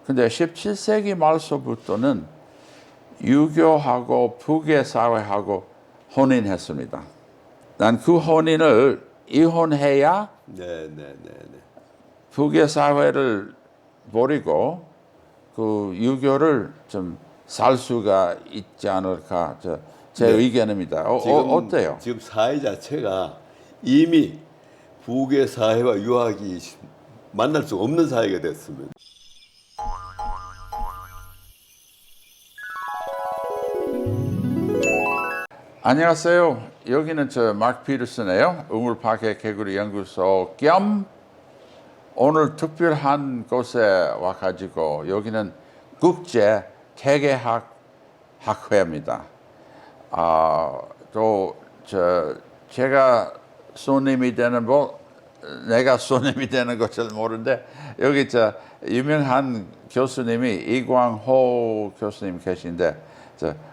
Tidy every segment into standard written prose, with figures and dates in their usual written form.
근데 17세기 말서부터는 유교하고 북의 사회하고 혼인했습니다. 난 그 혼인을 이혼해야 북의 사회를 버리고 그 유교를 좀 살 수가 있지 않을까 제 의견입니다. 어때요? 지금 사회 자체가 이미 북의 사회와 유학이 만날 수 없는 사회가 됐습니다. 안녕하세요. 여기는 마크 피터슨이에요. 우물파괴 개구리 연구소 겸 오늘 특별한 곳에 와가지고 여기는 국제 태계학 학회입니다. 제가 손님이 되는 내가 손님이 되는 거 잘 모르는데 여기 유명한 교수님이 이광호 교수님 계신데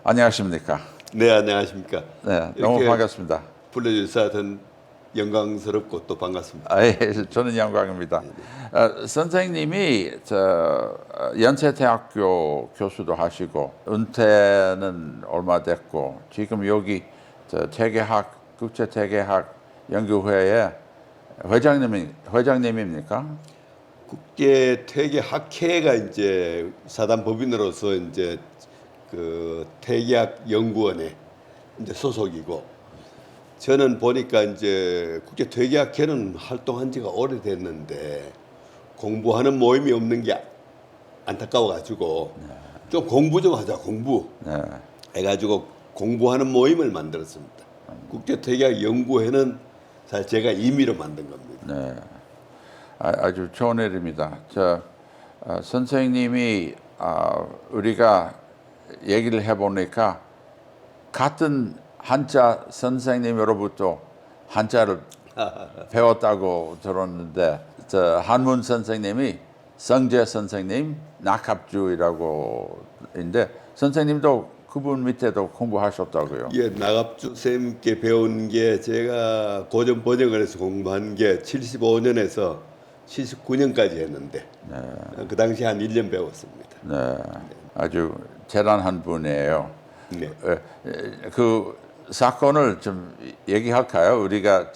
안녕하십니까? 네, 안녕하십니까? 네, 너무 반갑습니다. 불러주셔서 하여튼 영광스럽고 또 반갑습니다. 예, 저는 영광입니다. 선생님이 연세대학교 교수도 하시고 은퇴는 얼마 됐고 지금 여기 국제 태계학 연구회의 회장님입니까? 국제 태계 학회가 이제 사단 법인으로서 이제 그 태계학 연구원에 이제 소속이고, 저는 보니까 이제 국제 퇴계학회는 활동한 지가 오래됐는데 공부하는 모임이 없는 게 안타까워가지고 좀 공부 좀 하자, 공부 해가지고 공부하는 모임을 만들었습니다. 국제 퇴계학 연구회는 사실 제가 임의로 만든 겁니다. 네, 아주 좋은 일입니다. 선생님이 우리가 얘기를 해보니까 같은 한자 선생님으로부터 한자를 배웠다고 들었는데 한문 선생님이 성재 선생님, 낙합주이라고인데 선생님도 그분 밑에도 공부하셨다고요? 예, 낙합주 쌤께 배운 게 제가 고전 번역을 해서 공부한 게 75년에서 79년까지 했는데 그 당시 한 1년 배웠습니다. 네, 아주 대단한 분이에요. 네. 그 사건을 좀 얘기할까요? 우리가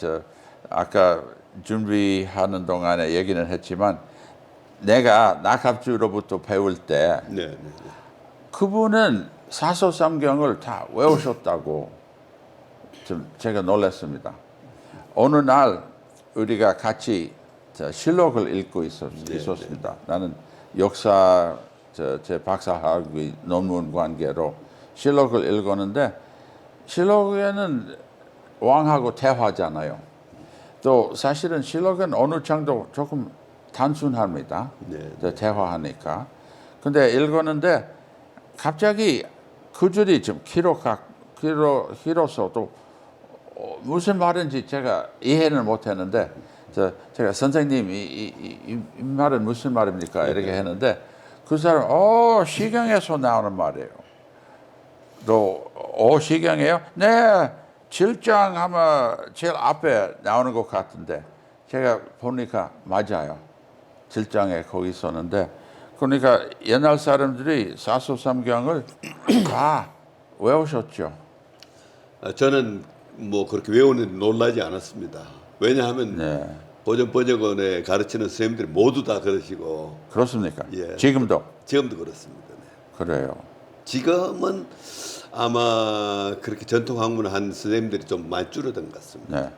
아까 준비하는 동안에 얘기는 했지만 내가 낙합주로부터 배울 때 그분은 사서삼경을 다 외우셨다고 좀 제가 놀랐습니다. 어느 날 우리가 같이 실록을 읽고 있었습니다. 나는 역사 제 박사학위 논문 관계로 실록을 읽었는데 실록에는 왕하고 대화잖아요. 또 사실은 실록은 어느 정도 조금 단순합니다. 대화하니까. 근데 읽었는데 갑자기 그 줄이 좀 길어서 또 무슨 말인지 제가 이해는 못했는데 제가 선생님 이 말은 무슨 말입니까? 이렇게 했는데 그 사람 시경에서 나오는 말이에요. 또 시경이에요? 네, 7장 하면 제일 앞에 나오는 것 같은데 제가 보니까 맞아요. 7장에 거기 있었는데 그러니까 옛날 사람들이 사서삼경을 다 외우셨죠. 저는 뭐 그렇게 외우는 놀라지 않았습니다. 왜냐하면 고전 번역원에 가르치는 선생님들이 모두 다 그러시고. 그렇습니까? 예. 지금도 그렇습니다. 네. 그래요. 지금은 아마 그렇게 전통 학문을 한 선생님들이 좀 많이 줄어든 것 같습니다.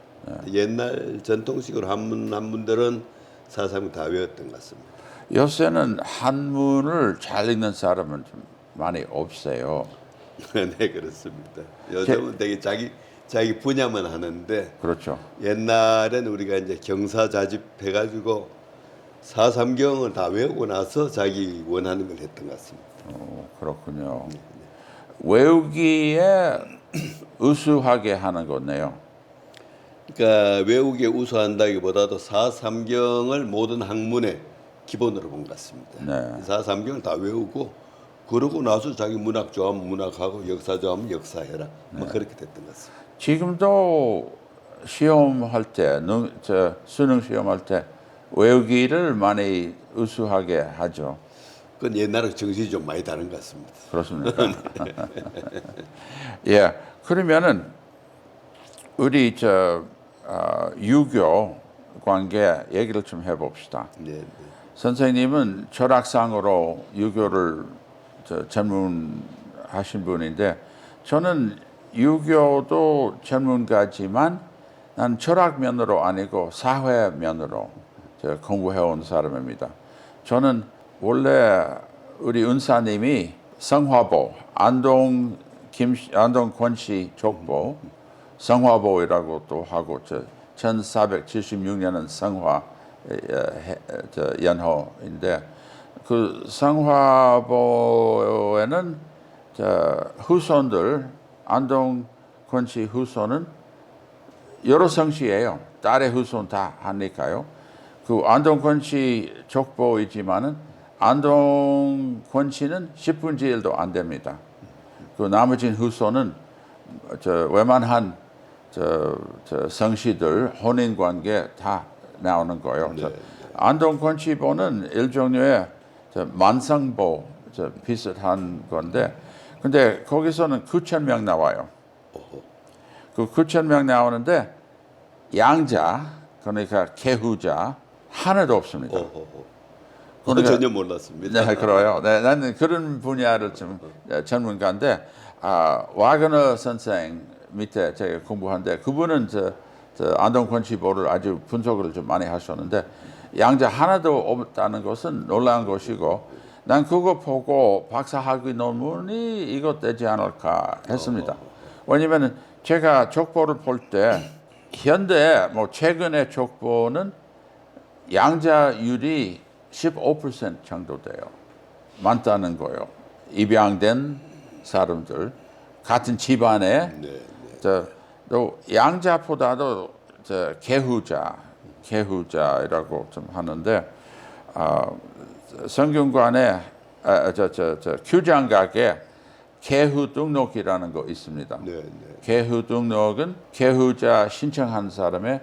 옛날 전통식으로 한문들은 사상을 다 외웠던 것 같습니다. 요새는 한문을 잘 읽는 사람은 좀 많이 없어요. 네, 그렇습니다. 요즘은 되게 자기 분야만 하는데. 그렇죠. 옛날에는 우리가 이제 경사자집해가지고 사삼경을 다 외우고 나서 자기 원하는 걸 했던 것 같습니다. 그렇군요. 외우기에 우수하게 하는 거네요. 그러니까 외우기에 우수한다기보다도 사삼경을 모든 학문의 기본으로 본 것 같습니다. 사삼경을 다 외우고 그러고 나서 자기 문학 좋아하면 문학하고 역사 좋아하면 역사해라. 뭐 그렇게 됐던 것 같습니다. 지금도 시험할 때, 수능 시험할 때 외우기를 많이 우수하게 하죠. 그건 옛날하고 정신이 좀 많이 다른 것 같습니다. 그렇습니까? 예, 그러면은 우리 유교 관계 얘기를 좀 해봅시다. 네, 네. 선생님은 철학상으로 유교를 전문하신 분인데 저는 유교도 전문가지만 난 철학 면으로 아니고 사회 면으로 공부해온 사람입니다. 저는 원래 우리 은사님이 성화보, 안동 권씨 족보, 성화보이라고 또 하고 1476년은 성화 연호인데 그 성화보에는 후손들 안동 권씨 후손은 여러 성씨예요. 딸의 후손 다 하니까요. 그 안동 권씨 족보이지만은 안동 권씨는 10분의 1도 안 됩니다. 그 나머지 후손은 웬만한 성씨들 혼인 관계 다 나오는 거예요. 네. 안동 권씨보는 일종류의 만성보 비슷한 건데, 근데 거기서는 9,000명 나와요. 그 9,000명 나오는데 양자, 그러니까 계후자 하나도 없습니다. 그러니까, 전혀 몰랐습니다. 네, 그래요. 네, 나는 그런 분야를 좀 전문가인데 와그너 선생 밑에 제가 공부하는데 그분은 안동 권씨보를 아주 분석을 좀 많이 하셨는데 양자 하나도 없다는 것은 놀라운 것이고 난 그거 보고 박사학위 논문이 이것 되지 않을까 했습니다. 왜냐하면 제가 족보를 볼 때 현대 최근의 족보는 양자율이 15% 정도 돼요. 많다는 거예요. 입양된 사람들 같은 집안에 네. 또 양자보다도 계후자라고 좀 하는데 성균관에 규장각에 계후 등록이라는 거 있습니다. 네. 계후 등록은 계후자 신청한 사람의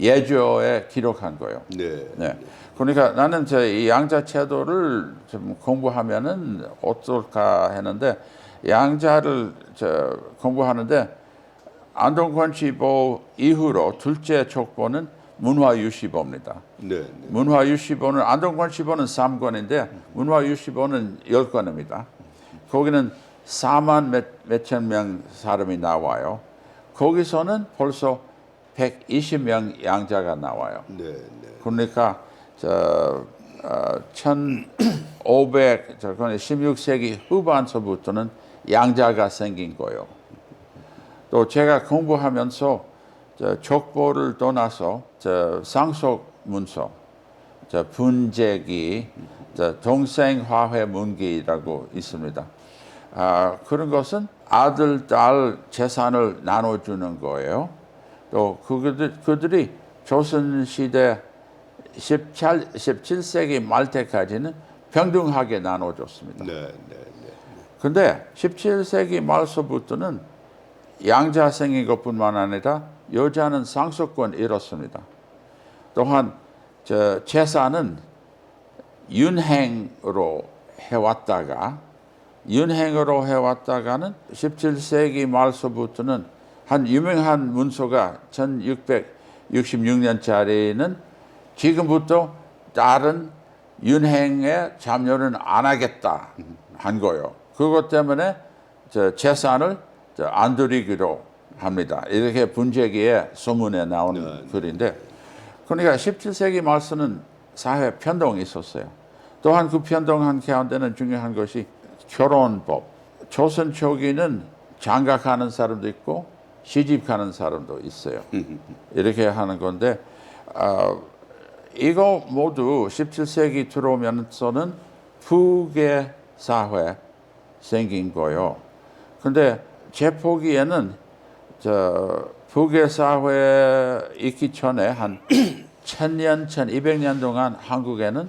예조에 기록한 거예요. 네. 그러니까 나는 이 양자 제도를 좀 공부하면은 어떨까 했는데 양자를 공부하는데 안동권씨보 이후로 둘째 족보는 문화유시보입니다. 네. 문화유시보는 안동권씨보는 3권인데 문화유시보는 10권입니다. 거기는 4만 몇천 명 사람이 나와요. 거기서는 벌써 120명 양자가 나와요. 네. 그러니까 16세기 후반서부터는 양자가 생긴 거예요. 또 제가 공부하면서 족보를 떠나서 상속문서, 분재기, 동생화훼문기라고 있습니다. 그런 것은 아들, 딸 재산을 나눠주는 거예요. 또 그들이 조선시대 17세기 말 때까지는 평등하게 나눠줬습니다. 근데 17세기 말서부터는 양자 생긴 것뿐만 아니라 여자는 상속권 잃었습니다. 또한 재산은 윤행으로 해왔다가는 17세기 말서부터는 한 유명한 문서가 1666년짜리는 지금부터 딸은 윤행에 참여는 안 하겠다 한 거예요. 그것 때문에 재산을 안 드리기로 합니다. 이렇게 분재기에 소문에 나오는 글인데 그러니까 17세기 말서는 사회 편동이 있었어요. 또한 그 편동한 가운데는 중요한 것이 결혼법. 조선 초기는 장가가는 사람도 있고 시집가는 사람도 있어요. 이렇게 하는 건데 이거 모두 17세기 들어오면서는 부계 사회 생긴 거예요. 근데 제 보기에는 부계 사회에 있기 전에 한 1000년, 1200년 동안 한국에는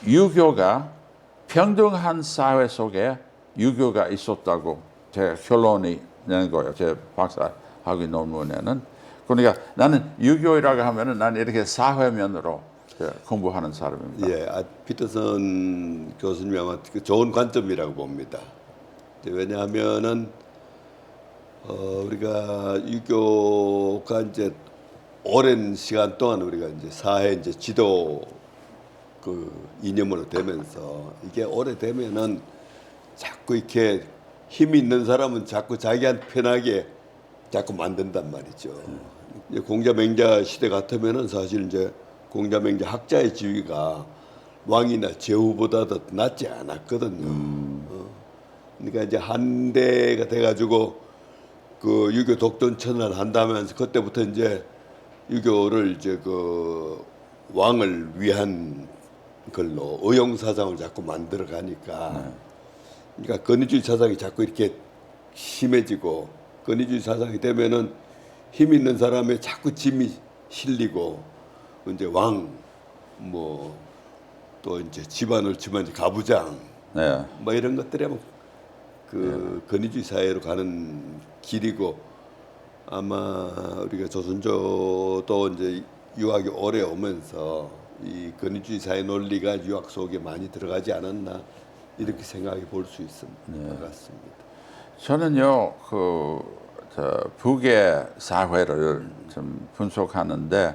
유교가 평등한 사회 속에 유교가 있었다고 제 결론이 내는 거예요. 제 박사학위 논문에는. 그러니까 나는 유교라고 하면은 나는 이렇게 사회면으로 공부하는 사람입니다. 예, 피터슨 교수님이 아마 그 좋은 관점이라고 봅니다. 왜냐하면은 우리가 유교가 이제 오랜 시간 동안 우리가 이제 사회 이제 지도 그 이념으로 되면서 이게 오래되면은 자꾸 이렇게 힘이 있는 사람은 자꾸 자기한테 편하게 자꾸 만든단 말이죠. 이제 공자맹자 시대 같으면은 사실 이제 공자맹자 학자의 지위가 왕이나 제후보다도 낮지 않았거든요. 그러니까 이제 한대가 돼가지고 그 유교 독존천을 한다면서 그때부터 이제 유교를 이제 그 왕을 위한 걸로 의용사상을 자꾸 만들어 가니까 그러니까 권위주의 사상이 자꾸 이렇게 심해지고 권위주의 사상이 되면은 힘 있는 사람의 자꾸 짐이 실리고 이제 왕 뭐 또 이제 집안을 지만 가부장 네. 뭐 이런 것들이 그 권위주의 사회로 가는 길이고 아마 우리가 조선조도 이제 유학이 오래 오면서 이 권위주의 사회 논리가 유학 속에 많이 들어가지 않았나 이렇게 생각해 볼 수 있을 것 같습니다. 저는요, 북의 사회를 좀 분석하는데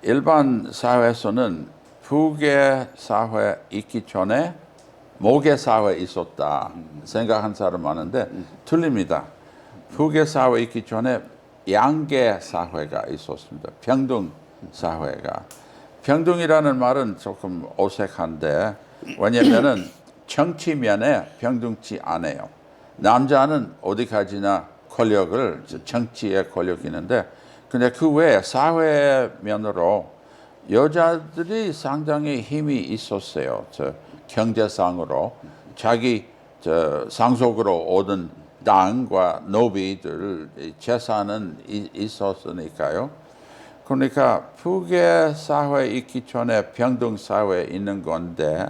일반 사회에서는 북의 사회 있기 전에 목의 사회 있었다 생각한 사람 많은데 틀립니다. 북의 사회 있기 전에 양계 사회가 있었습니다. 평등 사회가. 평등이라는 말은 조금 어색한데 왜냐면은 정치면에 평등치 않아요. 남자는 어디까지나 권력을 정치의 권력이 있는데 근데 그 외에 사회면으로 여자들이 상당히 힘이 있었어요. 경제상으로 자기 상속으로 얻은 땅과 노비들 재산은 있었으니까요. 그러니까 북의 사회에 있기 전에 평등 사회에 있는 건데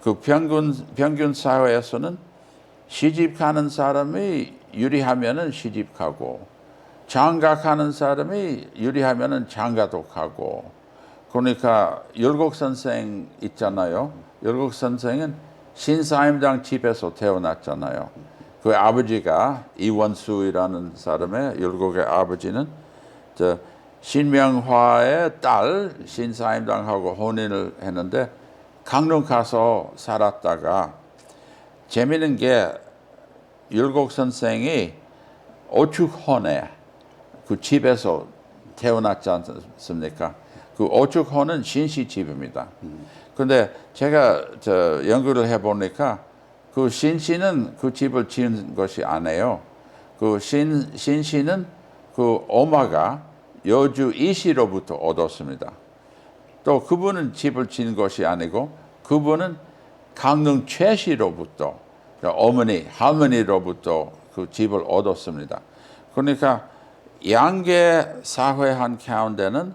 그 평균 사회에서는 시집 가는 사람이 유리하면은 시집 가고 장가 가는 사람이 유리하면은 장가도 가고 그러니까 율곡 선생 있잖아요. 율곡 선생은 신사임당 집에서 태어났잖아요. 그 아버지가 이원수이라는 사람의 율곡의 아버지는 신명화의 딸 신사임당하고 혼인을 했는데 강릉 가서 살았다가 재미있는 게 율곡 선생이 오축혼에 그 집에서 태어났지 않습니까? 그 오축혼은 신씨 집입니다. 근데 제가 연구를 해보니까 그 신씨는 그 집을 지은 것이 아니에요. 그 신씨는 그 엄마가 여주 이씨로부터 얻었습니다. 또 그분은 집을 지은 것이 아니고 그분은 강릉 최씨로부터 어머니, 할머니로부터 그 집을 얻었습니다. 그러니까 양계 사회 한 가운데는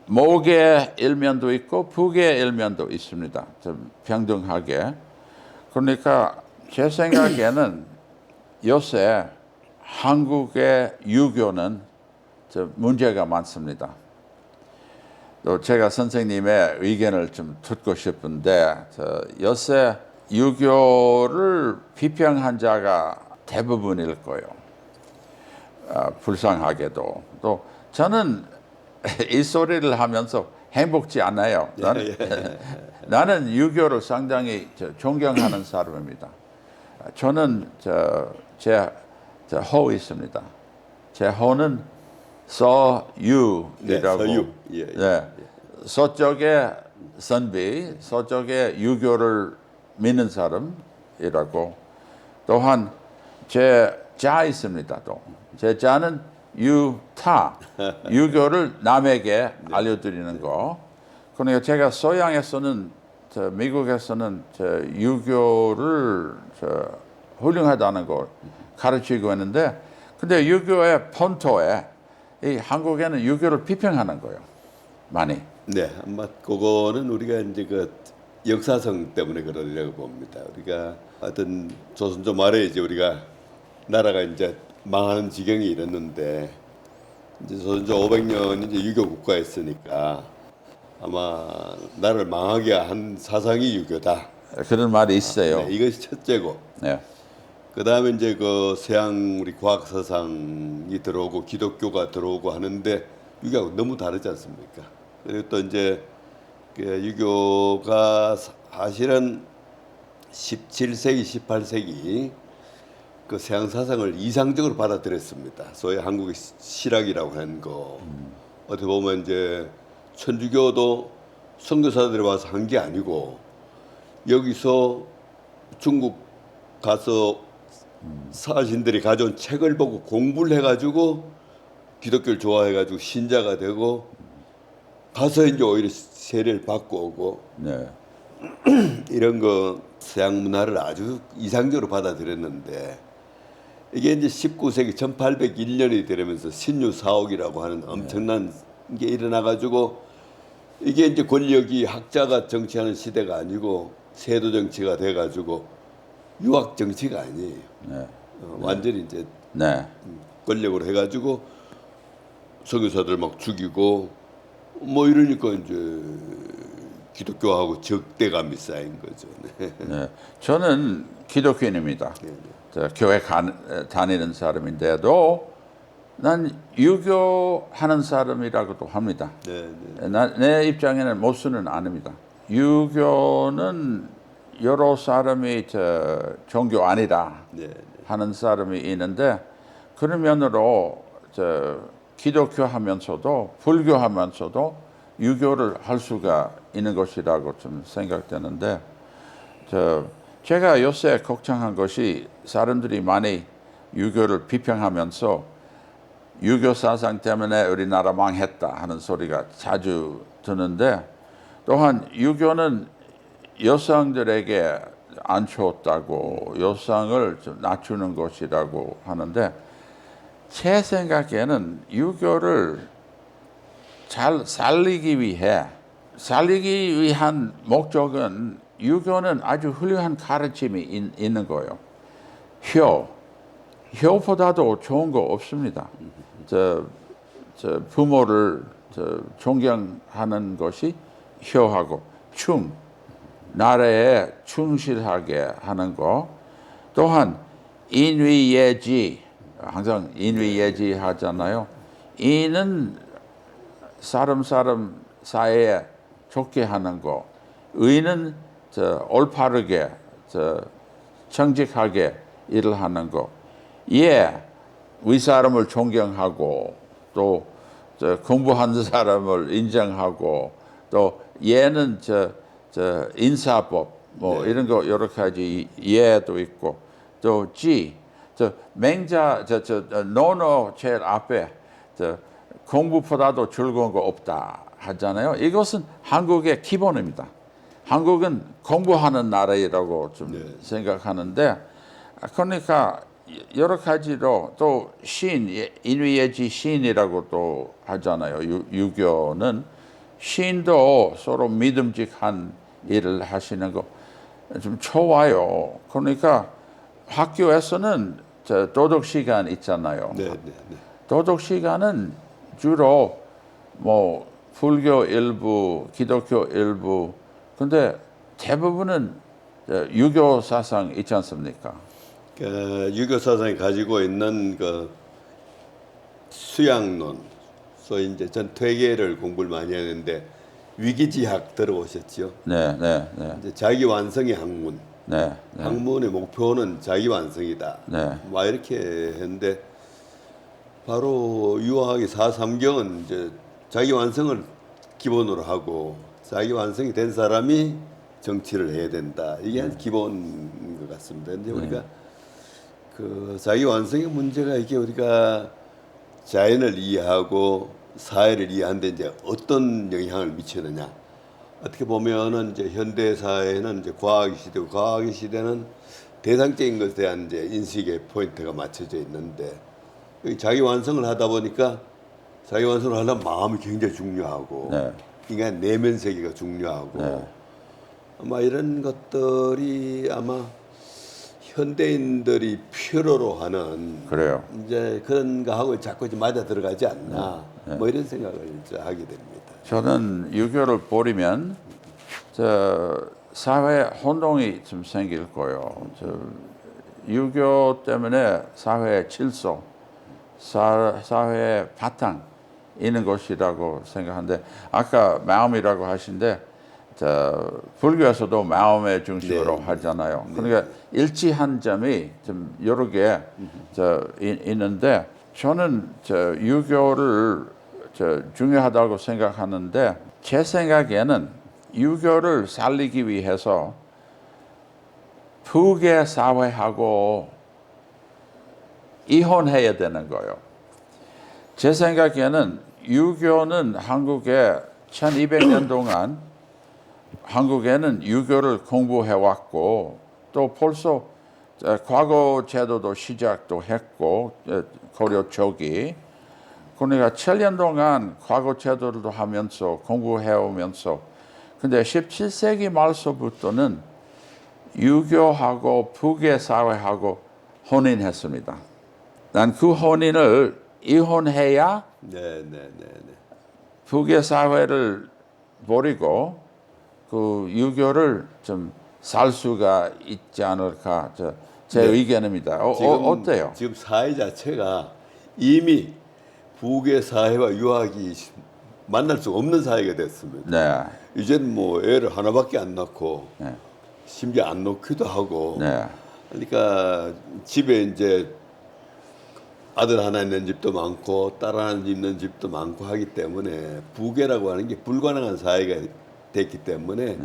목의 일면도 있고 북의 일면도 있습니다. 좀 평등하게. 그러니까 제 생각에는 요새 한국의 유교는 문제가 많습니다. 또 제가 선생님의 의견을 좀 듣고 싶은데 요새 유교를 비평한 자가 대부분일 거예요. 불쌍하게도. 또 저는 이 소리를 하면서 행복지 않아요. 나는 유교를 상당히 존경하는 사람입니다. 저는 제 호 있습니다. 제 호는 서유이라고. 네, 서유. 예. 네. 서쪽의 선비, 서쪽의 유교를 믿는 사람이라고. 또한 제 자 있습니다. 또 제 자는 유타, 유교를 남에게 알려드리는 거. 그러니까 제가 서양에서는 미국에서는 유교를 훌륭하다는 걸 가르치고 있는데, 근데 유교의 본토에 이 한국에는 유교를 비평하는 거예요, 많이. 네, 아마 그거는 우리가 이제 그 역사성 때문에 그러려고 봅니다. 우리가 하여튼 조선조 말에 이제 우리가 나라가 이제 망하는 지경이 이랬는데 이제 조선조 500년 이제 유교 국가였으니까 아마 나라를 망하게 한 사상이 유교다. 그런 말이 있어요. 네, 이것이 첫째고. 네. 그 다음에 이제 그 서양 우리 과학 사상이 들어오고 기독교가 들어오고 하는데 유교하고 너무 다르지 않습니까? 그리고 또 이제 그 유교가 사실은 17세기, 18세기 그 서양 사상을 이상적으로 받아들였습니다. 소위 한국의 실학이라고 하는 거. 어떻게 보면 이제 천주교도 선교사들이 와서 한 게 아니고 여기서 중국 가서 사신들이 가져온 책을 보고 공부를 해가지고 기독교를 좋아해가지고 신자가 되고 가서 이제 오히려 세례를 받고 오고 네. 이런 거 서양 문화를 아주 이상적으로 받아들였는데 이게 이제 19세기 1801년이 되면서 신유사옥이라고 하는 엄청난 게 일어나가지고 이게 이제 권력이 학자가 정치하는 시대가 아니고 세도 정치가 돼가지고 유학 정치가 아니에요. 네. 완전히 이제 네. 권력으로 해가지고 선교사들 막 죽이고 뭐 이러니까 이제 기독교하고 적대감이 쌓인 거죠. 네. 네. 저는 기독교인입니다. 저 교회 다니는 사람인데도 난 유교하는 사람이라고도 합니다. 네, 내 입장에는 모순은 아닙니다. 유교는 여러 사람이 저 종교 아니다 네, 하는 사람이 있는데 그런 면으로 저 기독교하면서도 불교하면서도 유교를 할 수가 있는 것이라고 좀 생각되는데 제가 요새 걱정한 것이 사람들이 많이 유교를 비평하면서 유교 사상 때문에 우리나라 망했다 하는 소리가 자주 드는데 또한 유교는 여성들에게 안 좋았다고 여성을 좀 낮추는 것이라고 하는데 제 생각에는 유교를 잘 살리기 위한 목적은 유교는 아주 훌륭한 가르침이 있는 거예요. 효보다도 좋은 거 없습니다. 부모를 존경하는 것이 효하고 나라에 충실하게 하는 거. 또한 인위예지, 항상 인위예지 하잖아요. 인은 사람 사이에 좋게 하는 거. 의는 올바르게 정직하게 일을 하는 거. 윗사람을 존경하고 또 공부하는 사람을 인정하고 또 얘는 인사법 뭐 이런 거 여러 가지 예도 있고 또 맹자 노노 제일 앞에 공부보다도 즐거운 거 없다 하잖아요. 이것은 한국의 기본입니다. 한국은 공부하는 나라라고 좀 생각하는데 그러니까 여러 가지로 또 인위예지 시인이라고 또 하잖아요. 유교는 시인도 서로 믿음직한 일을 하시는 거 좀 좋아요. 그러니까 학교에서는 도덕 시간 있잖아요. 도덕 시간은 주로 뭐 불교 일부, 기독교 일부, 근데 대부분은 유교 사상 있지 않습니까? 유교 사상이 가지고 있는 그 수양론, 소위 이제 전 퇴계를 공부를 많이 했는데 위기지학 들어보셨죠? 네. 이제 자기 완성의 학문. 네. 학문의 목표는 자기 완성이다. 네. 막 이렇게 했는데 바로 유학의 4.3경은 이제 자기 완성을 기본으로 하고 자기 완성이 된 사람이 정치를 해야 된다. 이게 한 기본인 것 같습니다. 근데 우리가 그 자기 완성의 문제가 이게 우리가 자연을 이해하고 사회를 이해하는데 이제 어떤 영향을 미치느냐. 어떻게 보면은 이제 현대 사회는 이제 과학의 시대고 과학의 시대는 대상적인 것에 대한 이제 인식의 포인트가 맞춰져 있는데 자기 완성을 하다 보니까 자기 완성을 하려면 마음이 굉장히 중요하고 인간 내면 세계가 중요하고 아마 이런 것들이 아마 현대인들이 필요로 하는 그래요. 이제 그런 거 하고 자꾸 이제 맞아 들어가지 않나 뭐 이런 생각을 이제 하게 됩니다. 저는 유교를 버리면 저 사회 혼동이 좀 생길 거예요. 저 유교 때문에 사회의 질서, 사회의 바탕 있는 것이라고 생각하는데 아까 마음이라고 하신데 저 불교에서도 마음의 중심으로 네. 하잖아요. 그러니까 일치한 점이 좀 여러 개 있는데 저는 저 유교를 중요하다고 생각하는데 제 생각에는 유교를 살리기 위해서 북의 사회하고 이혼해야 되는 거예요. 제 생각에는 유교는 한국에 1200년 동안 한국에는 유교를 공부해왔고 또 벌써 과거 제도도 시작도 했고 고려 초기 그러니까 7년 동안 과거 제도를 하면서 공부해오면서 근데 17세기 말서부터는 유교하고 북의 사회하고 혼인했습니다. 난 그 혼인을 이혼해야 네. 북의 사회를 버리고 그 유교를 좀 살 수가 있지 않을까 제 의견입니다. 어때요? 지금 사회 자체가 이미 북의 사회와 유학이 만날 수 없는 사회가 됐습니다. 네, 이제는 뭐 애를 하나밖에 안 낳고 네, 심지어 안 놓기도 하고 네, 그러니까 집에 이제 아들 하나 있는 집도 많고 딸 하나 있는 집도 많고 하기 때문에 부계라고 하는 게 불가능한 사회가 됐기 때문에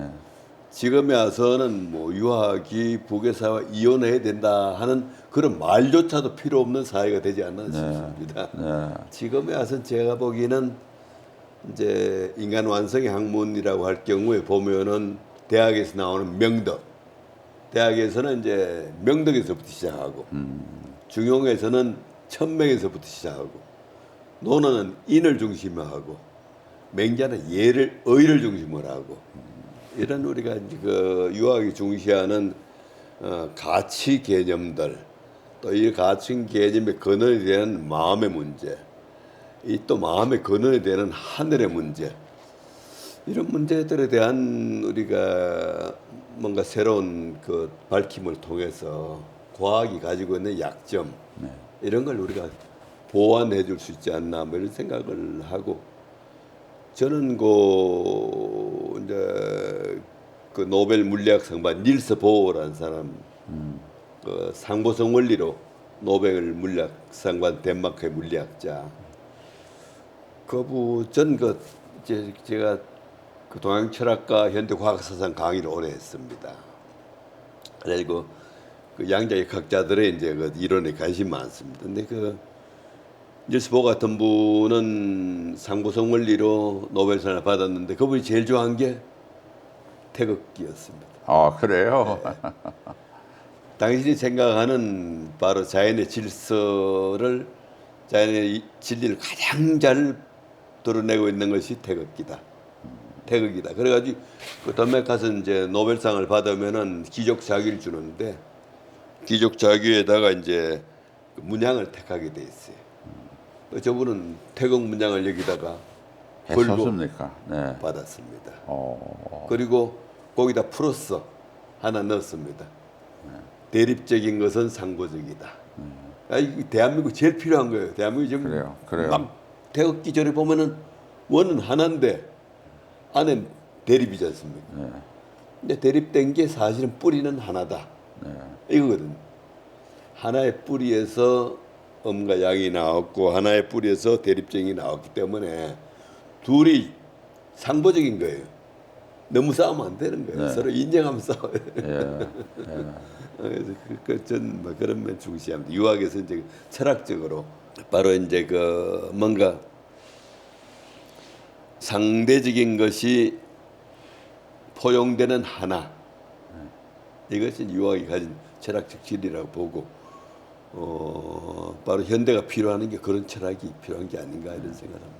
지금에 와서는 뭐 유학이 부계 사회와 이혼해야 된다 하는 그런 말조차도 필요 없는 사회가 되지 않나 싶습니다. 네. 지금에 와서는 제가 보기에는 이제 인간 완성의 학문이라고 할 경우에 보면은 대학에서 나오는 명덕, 대학에서는 이제 명덕에서부터 시작하고 중용에서는 천명에서부터 시작하고 논어는 인을 중심으로 하고 맹자는 의를 중심으로 하고 이런 우리가 이제 그 유학이 중시하는 가치 개념들 또 이 가치 개념의 근원이 되는 마음의 문제 이 또 마음의 근원이 되는 하늘의 문제 이런 문제들에 대한 우리가 뭔가 새로운 그 밝힘을 통해서 과학이 가지고 있는 약점 이런 걸 우리가 보완해 줄 수 있지 않나 뭐 이런 생각을 하고 저는 그 이제 그 노벨 물리학 상반 닐스 보어라는 사람 그 상보성 원리로 노벨 물리학 상반 덴마크의 물리학자 그부 전그 제가 그 동양 철학과 현대 과학 사상 강의를 오래 했습니다. 그리고 그 양자의 학자들의 이제 그 이론에 관심이 많습니다. 근데 그 닐스 보어 같은 분은 상보성 원리로 노벨상을 받았는데 그분이 제일 좋아한 게 태극기였습니다. 아 그래요? 당신이 생각하는 바로 자연의 질서를 자연의 진리를 가장 잘 드러내고 있는 것이 태극기다. 태극이다. 그래가지고 그 덤에 가서 이제 노벨상을 받으면은 기적 자기를 주는데 기적 자기에다가 이제 그 문양을 택하게 돼 있어요. 저분은 태극 문양을 여기다가 걸고 했었습니까? 네. 받았습니다. 어, 그리고 거기다 플러스 하나 넣었습니다. 대립적인 것은 상보적이다. 이 대한민국 제일 필요한 거예요. 대한민국이 지금 그래요. 막 태극기 전에 보면은 원은 하나인데 안엔 대립이지 않습니까? 네. 근데 대립된 게 사실은 뿌리는 하나다. 이거거든. 하나의 뿌리에서 음과 양이 나왔고 하나의 뿌리에서 대립적이 나왔기 때문에 둘이 상보적인 거예요. 너무 싸우면 안 되는 거예요. 서로 인정하면 싸워요. 그래서 전 뭐 그런 면 중시합니다. 유학에서 이제 철학적으로 바로 이제 그 뭔가 상대적인 것이 포용되는 하나 이것이 유학이 가진 철학적 진리라고 보고 바로 현대가 필요한 게 그런 철학이 필요한 게 아닌가 이런 생각합니다.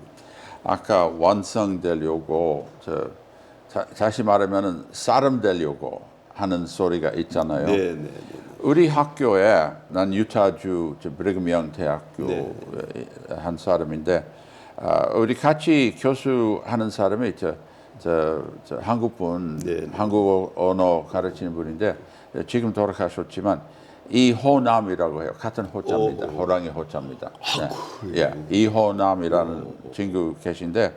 아까 완성되려고 다시 말하면은 사람되려고 하는 소리가 있잖아요. 네. 우리 학교에 난 유타주 브리그엄 영 대학교 한 사람인데 우리 같이 교수하는 사람이 저 한국분, 네. 한국 언어 가르치는 분인데 지금 돌아가셨지만 이호남이라고 해요. 같은 호자입니다. 호랑이 호자입니다. 네. 예, 이호남이라는 친구 계신데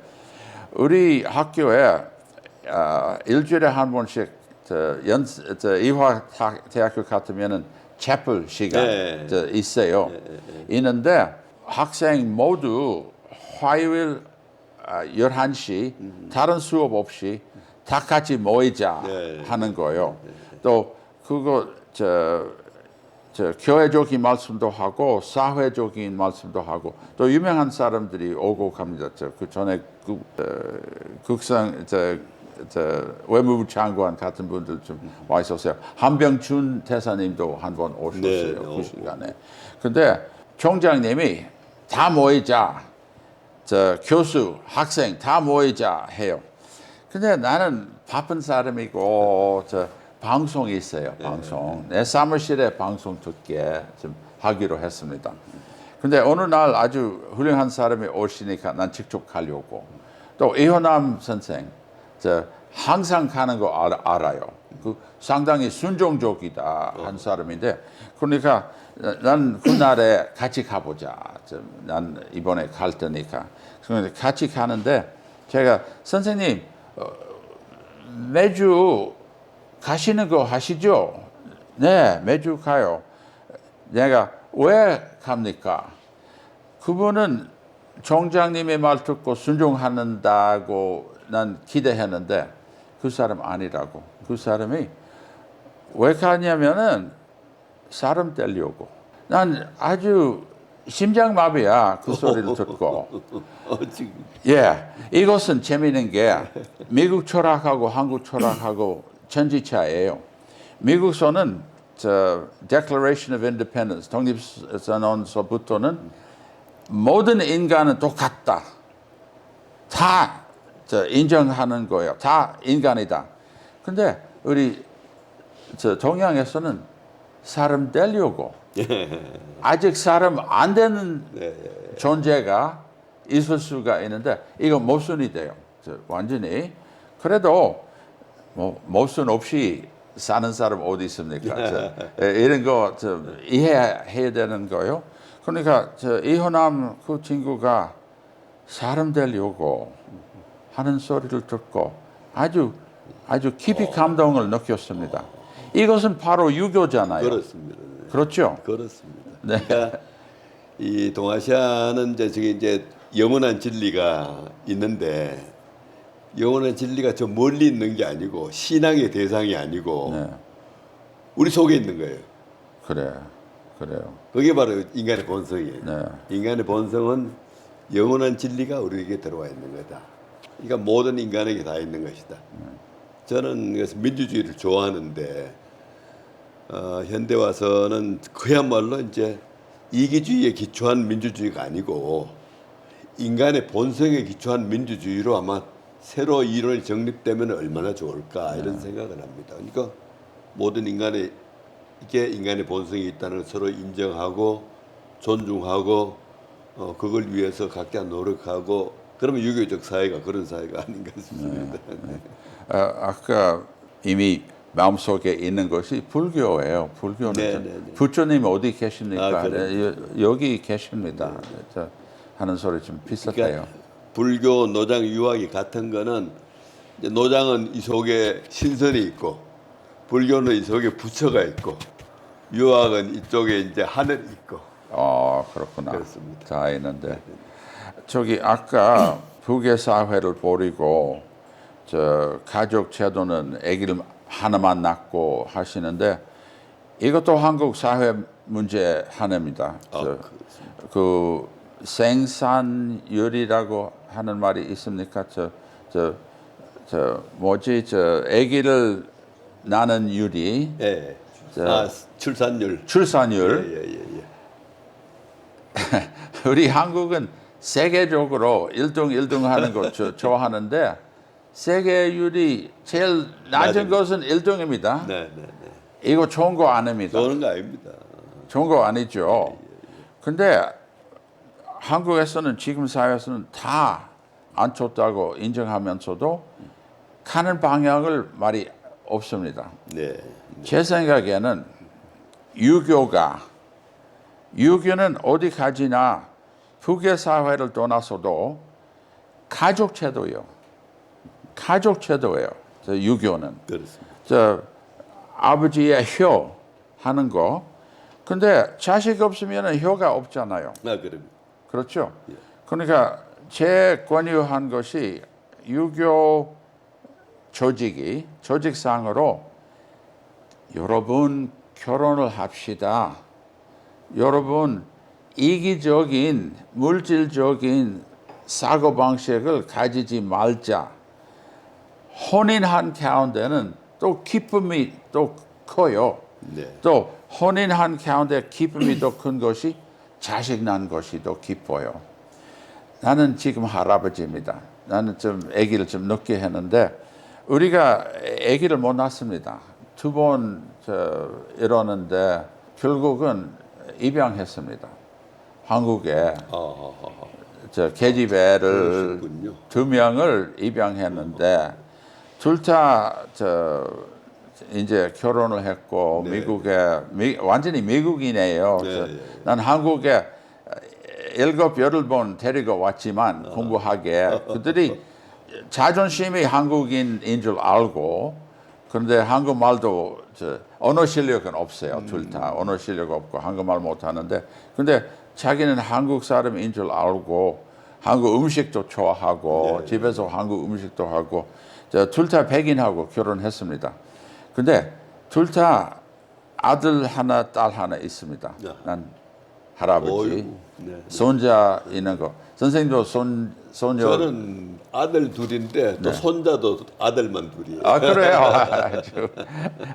우리 학교에 일주일에 한 번씩 이화대학교 같으면은 채플 시간 네. 있어요. 있는데 학생 모두 화요일 11시 다른 수업 없이 다 같이 모이자 하는 거예요. 또 그거 저 교회적인 말씀도 하고 사회적인 말씀도 하고 또 유명한 사람들이 오고 갑니다. 그 전에 국상 외무부 장관 같은 분들 좀 와 있었어요. 한병춘 대사님도 한 번 오셨어요. 네, 그 시간에. 근데 총장님이 다 모이자. 교수, 학생 다 모이자 해요. 근데 나는 바쁜 사람이고 방송이 있어요. 방송. 내 사무실에 방송 듣게 좀 하기로 했습니다. 근데 어느 날 아주 훌륭한 사람이 오시니까 난 직접 가려고. 또 이호남 선생, 항상 가는 거 알아요. 그 상당히 순종적이다 한 사람인데, 그러니까 난 그날에 같이 가보자. 난 이번에 갈 테니까. 그래서 같이 가는데 제가 선생님 매주 가시는 거 하시죠? 네, 매주 가요. 내가 왜 갑니까? 그분은 총장님의 말 듣고 순종한다고 난 기대했는데 그 사람 아니라고. 그 사람이 왜 가냐면은 사람 떼려고. 난 아주 심장마비야 그 소리를 듣고. 예, 이것은 재미있는 게 미국 철학하고 한국 철학하고 천지차예요. 미국서는 Declaration of Independence, 독립선언서부터는 모든 인간은 똑같다. 다 인정하는 거예요. 다 인간이다. 근데 우리 동양에서는 사람 되려고 아직 사람 안 되는 존재가 있을 수가 있는데 이거 모순이 돼요. 완전히. 그래도 뭐 모순 없이 사는 사람 어디 있습니까? 이런 거 이해해야 되는 거예요. 그러니까 이호남 그 친구가 사람 되려고 하는 소리를 듣고 아주 깊이 감동을 느꼈습니다. 이것은 바로 유교잖아요. 그렇습니다. 그렇죠? 그렇습니다. 네. 그러니까 이 동아시아는 이제 영원한 진리가 있는데 영원한 진리가 저 멀리 있는 게 아니고 신앙의 대상이 아니고 네. 우리 속에 있는 거예요. 그래요. 그게 바로 인간의 본성이에요. 네. 인간의 본성은 영원한 진리가 우리에게 들어와 있는 거다. 그러니까 모든 인간에게 다 있는 것이다. 저는 그래서 민주주의를 좋아하는데 현대 와서는 그야말로 이제 이기주의에 기초한 민주주의가 아니고 인간의 본성에 기초한 민주주의로 아마 새로 이론이 정립되면 얼마나 좋을까 이런 생각을 합니다. 그러니까 모든 인간의 본성이 있다는 걸 서로 인정하고 존중하고 그걸 위해서 각자 노력하고 그러면 유교적 사회가 그런 사회가 아닌가 싶습니다. 아까 이미 마음속에 있는 것이 불교예요. 불교는 부처님 어디 계십니까? 여기 계십니다. 하는 소리 좀 비슷해요. 그러니까 불교 노장 유학이 같은 거는 이제 노장은 이 속에 신선이 있고 불교는 이 속에 부처가 있고 유학은 이쪽에 이제 하늘이 있고. 그렇구나. 그렇습니다. 다 있는데 저기 아까 부계 사회를 버리고 가족 제도는 아기를 하나만 낳고 하시는데 이것도 한국 사회 문제 하나입니다. 그 생산율이라고 하는 말이 있습니까? 아기를 낳는 율이. 예. 출산율. 출산율. 예. 우리 한국은 세계적으로 1등 하는 거 좋아하는데 세계율이 제일 낮은 것은 1등입니다. 네. 이거 좋은 거 아닙니다. 좋은 거 아닙니다. 좋은 거 아니죠. 근데 한국에서는 지금 사회에서는 다 안 좋다고 인정하면서도 가는 방향을 말이 없습니다. 네. 제 생각에는 유교는 어디 가지나 북의 사회를 떠나서도 가족 제도예요. 저 유교는. 그렇습니다. 저 아버지의 효 하는 거. 근데 자식 없으면 효가 없잖아요. 그럼. 그렇죠? 예. 그러니까 제 권유한 것이 유교 조직상으로 여러분 결혼을 합시다. 여러분 이기적인 물질적인 사고방식을 가지지 말자. 혼인한 가운데는 또 기쁨이 또 커요. 네. 또 혼인한 가운데 기쁨이 더 큰 것이 자식 난 것이 더 기뻐요. 나는 지금 할아버지입니다. 나는 좀 아기를 좀 늦게 했는데 우리가 아기를 못 낳습니다. 2번 이러는데 결국은 입양했습니다. 한국에 계집애를 그러셨군요. 2명을 입양했는데 둘 다 이제 결혼을 했고 네. 완전히 미국인이에요. 네. 난 한국에 7, 8번 데리고 왔지만 공부하게 그들이 자존심이 한국인인 줄 알고 그런데 한국말도 언어 실력은 없어요. 둘 다 언어 실력 없고 한국말 못하는데 근데 자기는 한국 사람인 줄 알고 한국 음식도 좋아하고 네. 집에서 한국 음식도 하고 둘 다 백인하고 결혼했습니다. 근데 둘 다 아들 하나 딸 하나 있습니다. 난 할아버지 어이구, 네. 손자 있는 거 선생님도 손녀 저는 아들 둘인데 또 손자도 아들만 둘이에요. 아 그래요.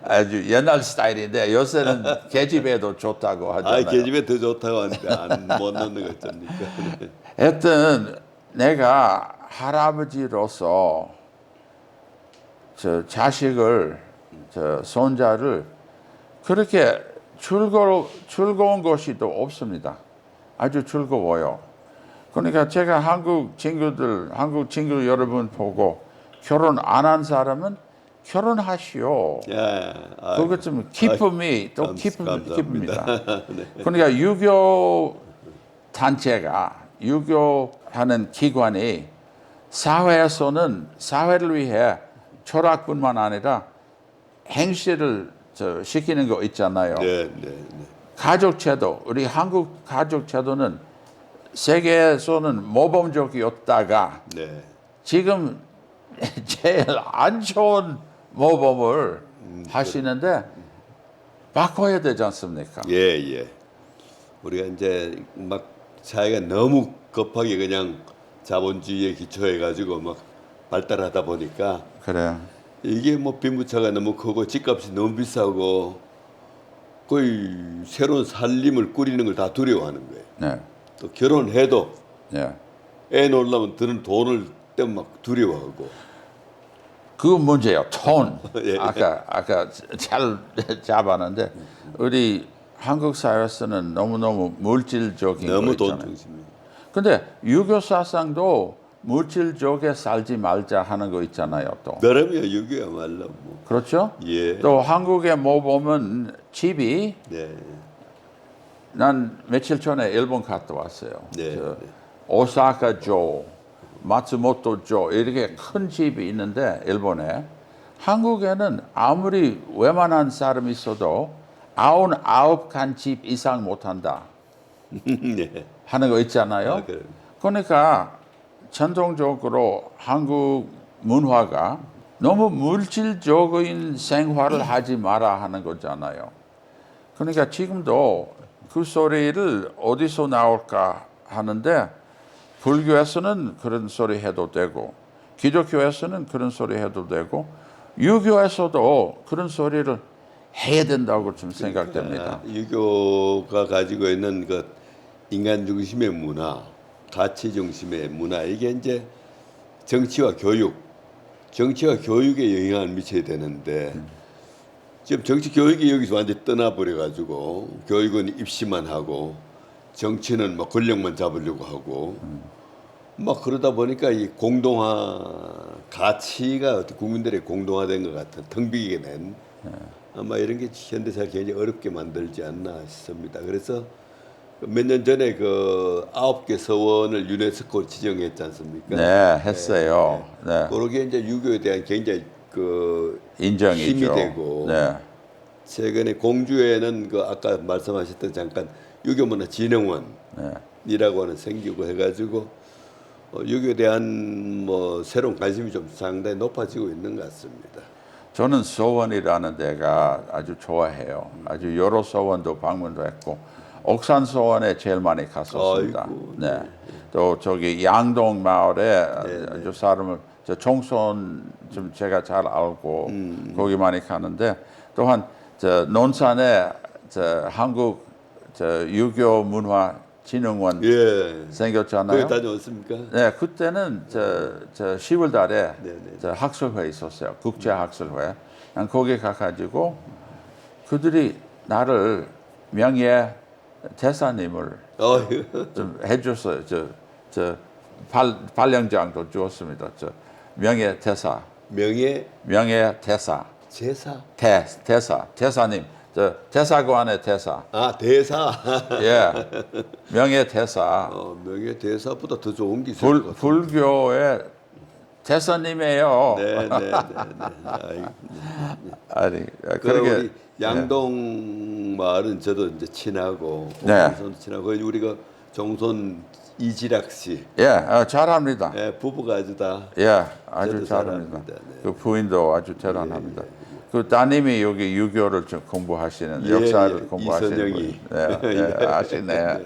아주 옛날 스타일인데 요새는 계집애도 좋다고 하잖아요. 계집애 더 좋다고 하는데 안 못 넣는 거 어쩝니까? 하여튼 내가 할아버지로서 저 자식을 저 손자를 그렇게 즐거운 것이 또 없습니다. 아주 즐거워요. 그러니까 제가 한국 친구 여러분 보고 결혼 안 한 사람은 결혼하시오. 그것 좀 기쁨이 또 기쁩니다. 네. 그러니까 유교 단체가 유교하는 기관이 사회에서는 사회를 위해 철학뿐만 아니라 행실을 시키는 거 있잖아요. 네. 가족 제도, 우리 한국 가족 제도는 세계에서는 모범적이었다가 네. 지금 제일 안 좋은 모범을 하시는데 바꿔야 되지 않습니까? 예. 우리가 이제 막 사회가 너무 급하게 그냥 자본주의에 기초해 가지고 막 발달하다 보니까 그래요. 이게 뭐 빈부차가 너무 크고 집값이 너무 비싸고 거의 새로운 살림을 꾸리는 걸 다 두려워하는 거예요. 네. 또 결혼해도 네. 애 놓으려면 드는 돈을 때문에 막 두려워하고. 그 문제예요. 돈. 예. 아까 잘 잡았는데 우리 한국 사회에서는 너무 물질적인 너무 거 돈 있잖아요. 중심이에요. 근데 유교 사상도 물질적에 살지 말자 하는 거 있잖아요. 또 그러면 유교야말로 뭐. 그렇죠? 예. 또 한국에 뭐 보면 집이 네. 난 며칠 전에 일본 갔다 왔어요. 네. 오사카조, 마츠모토조 이렇게 큰 집이 있는데 일본에 한국에는 아무리 웬만한 사람이 있어도 99간 집 이상 못한다 네. 하는 거 있잖아요. 그래요. 그러니까 전통적으로 한국 문화가 너무 물질적인 생활을 하지 마라 하는 거잖아요. 그러니까 지금도 그 소리를 어디서 나올까 하는데 불교에서는 그런 소리 해도 되고 기독교에서는 그런 소리 해도 되고 유교에서도 그런 소리를 해야 된다고 좀 생각됩니다. 유교가 가지고 있는 그 인간 중심의 문화, 가치 중심의 문화 이게 이제 정치와 교육에 영향을 미쳐야 되는데 지금 정치 교육이 여기서 완전히 떠나버려 가지고 교육은 입시만 하고 정치는 뭐 권력만 잡으려고 하고 막 그러다 보니까 이 공동화 가치가 어떤 국민들의 공동화된 것 같은 텅 비게 된 아마 이런 게 현대사를 굉장히 어렵게 만들지 않나 싶습니다. 그래서 몇 년 전에 그 9개 서원을 유네스코 지정했지 않습니까? 네, 했어요. 네. 그러게 이제 유교에 대한 굉장히 그 인정이죠. 힘이 되고 네. 최근에 공주에는 그 아까 말씀하셨던 잠깐 유교문화진흥원이라고 하는 생기고 해가지고 유교에 대한 뭐 새로운 관심이 좀 상당히 높아지고 있는 것 같습니다. 저는 서원이라는 데가 아주 좋아해요. 아주 여러 서원도 방문도 했고 옥산 서원에 제일 많이 갔었습니다. 아이고, 네. 또 저기 양동 마을에 네, 아주 사람을 저 총선 좀 제가 잘 알고 거기 많이 가는데 또한 저 논산에 저 한국 저 유교 문화 진흥원 예. 생겼잖아요. 거기 다녀왔습니까? 네, 그때는 저 10월 달에 네. 저 학술회 있었어요. 국제 학술회. 난 거기 가가지고 그들이 나를 명예 대사님을 어휴. 좀 해줬어요. 저 발령장도 주었습니다. 저 명예 대사, 명예 명예 대사, 제사. 대사님, 저 대사관의 대사. 아 대사. 예, 명예 대사. 명예 대사보다 더 좋은 게 있을 것 같아요. 불교의 대사님이에요. 네. 아니, 그 그러게. 우리 양동 마을은 저도 이제 친하고 네. 종손 친하고 우리가 종손 이지락 씨, 예, 잘합니다. 예, 부부가 아주 다 예, 아주 저도 잘합니다. 잘합니다. 네. 그 부인도 아주 대단합니다. 그 따님이 여기 유교를 좀 공부하시는 역사를 공부하시는 이선영이. 분. 아시네.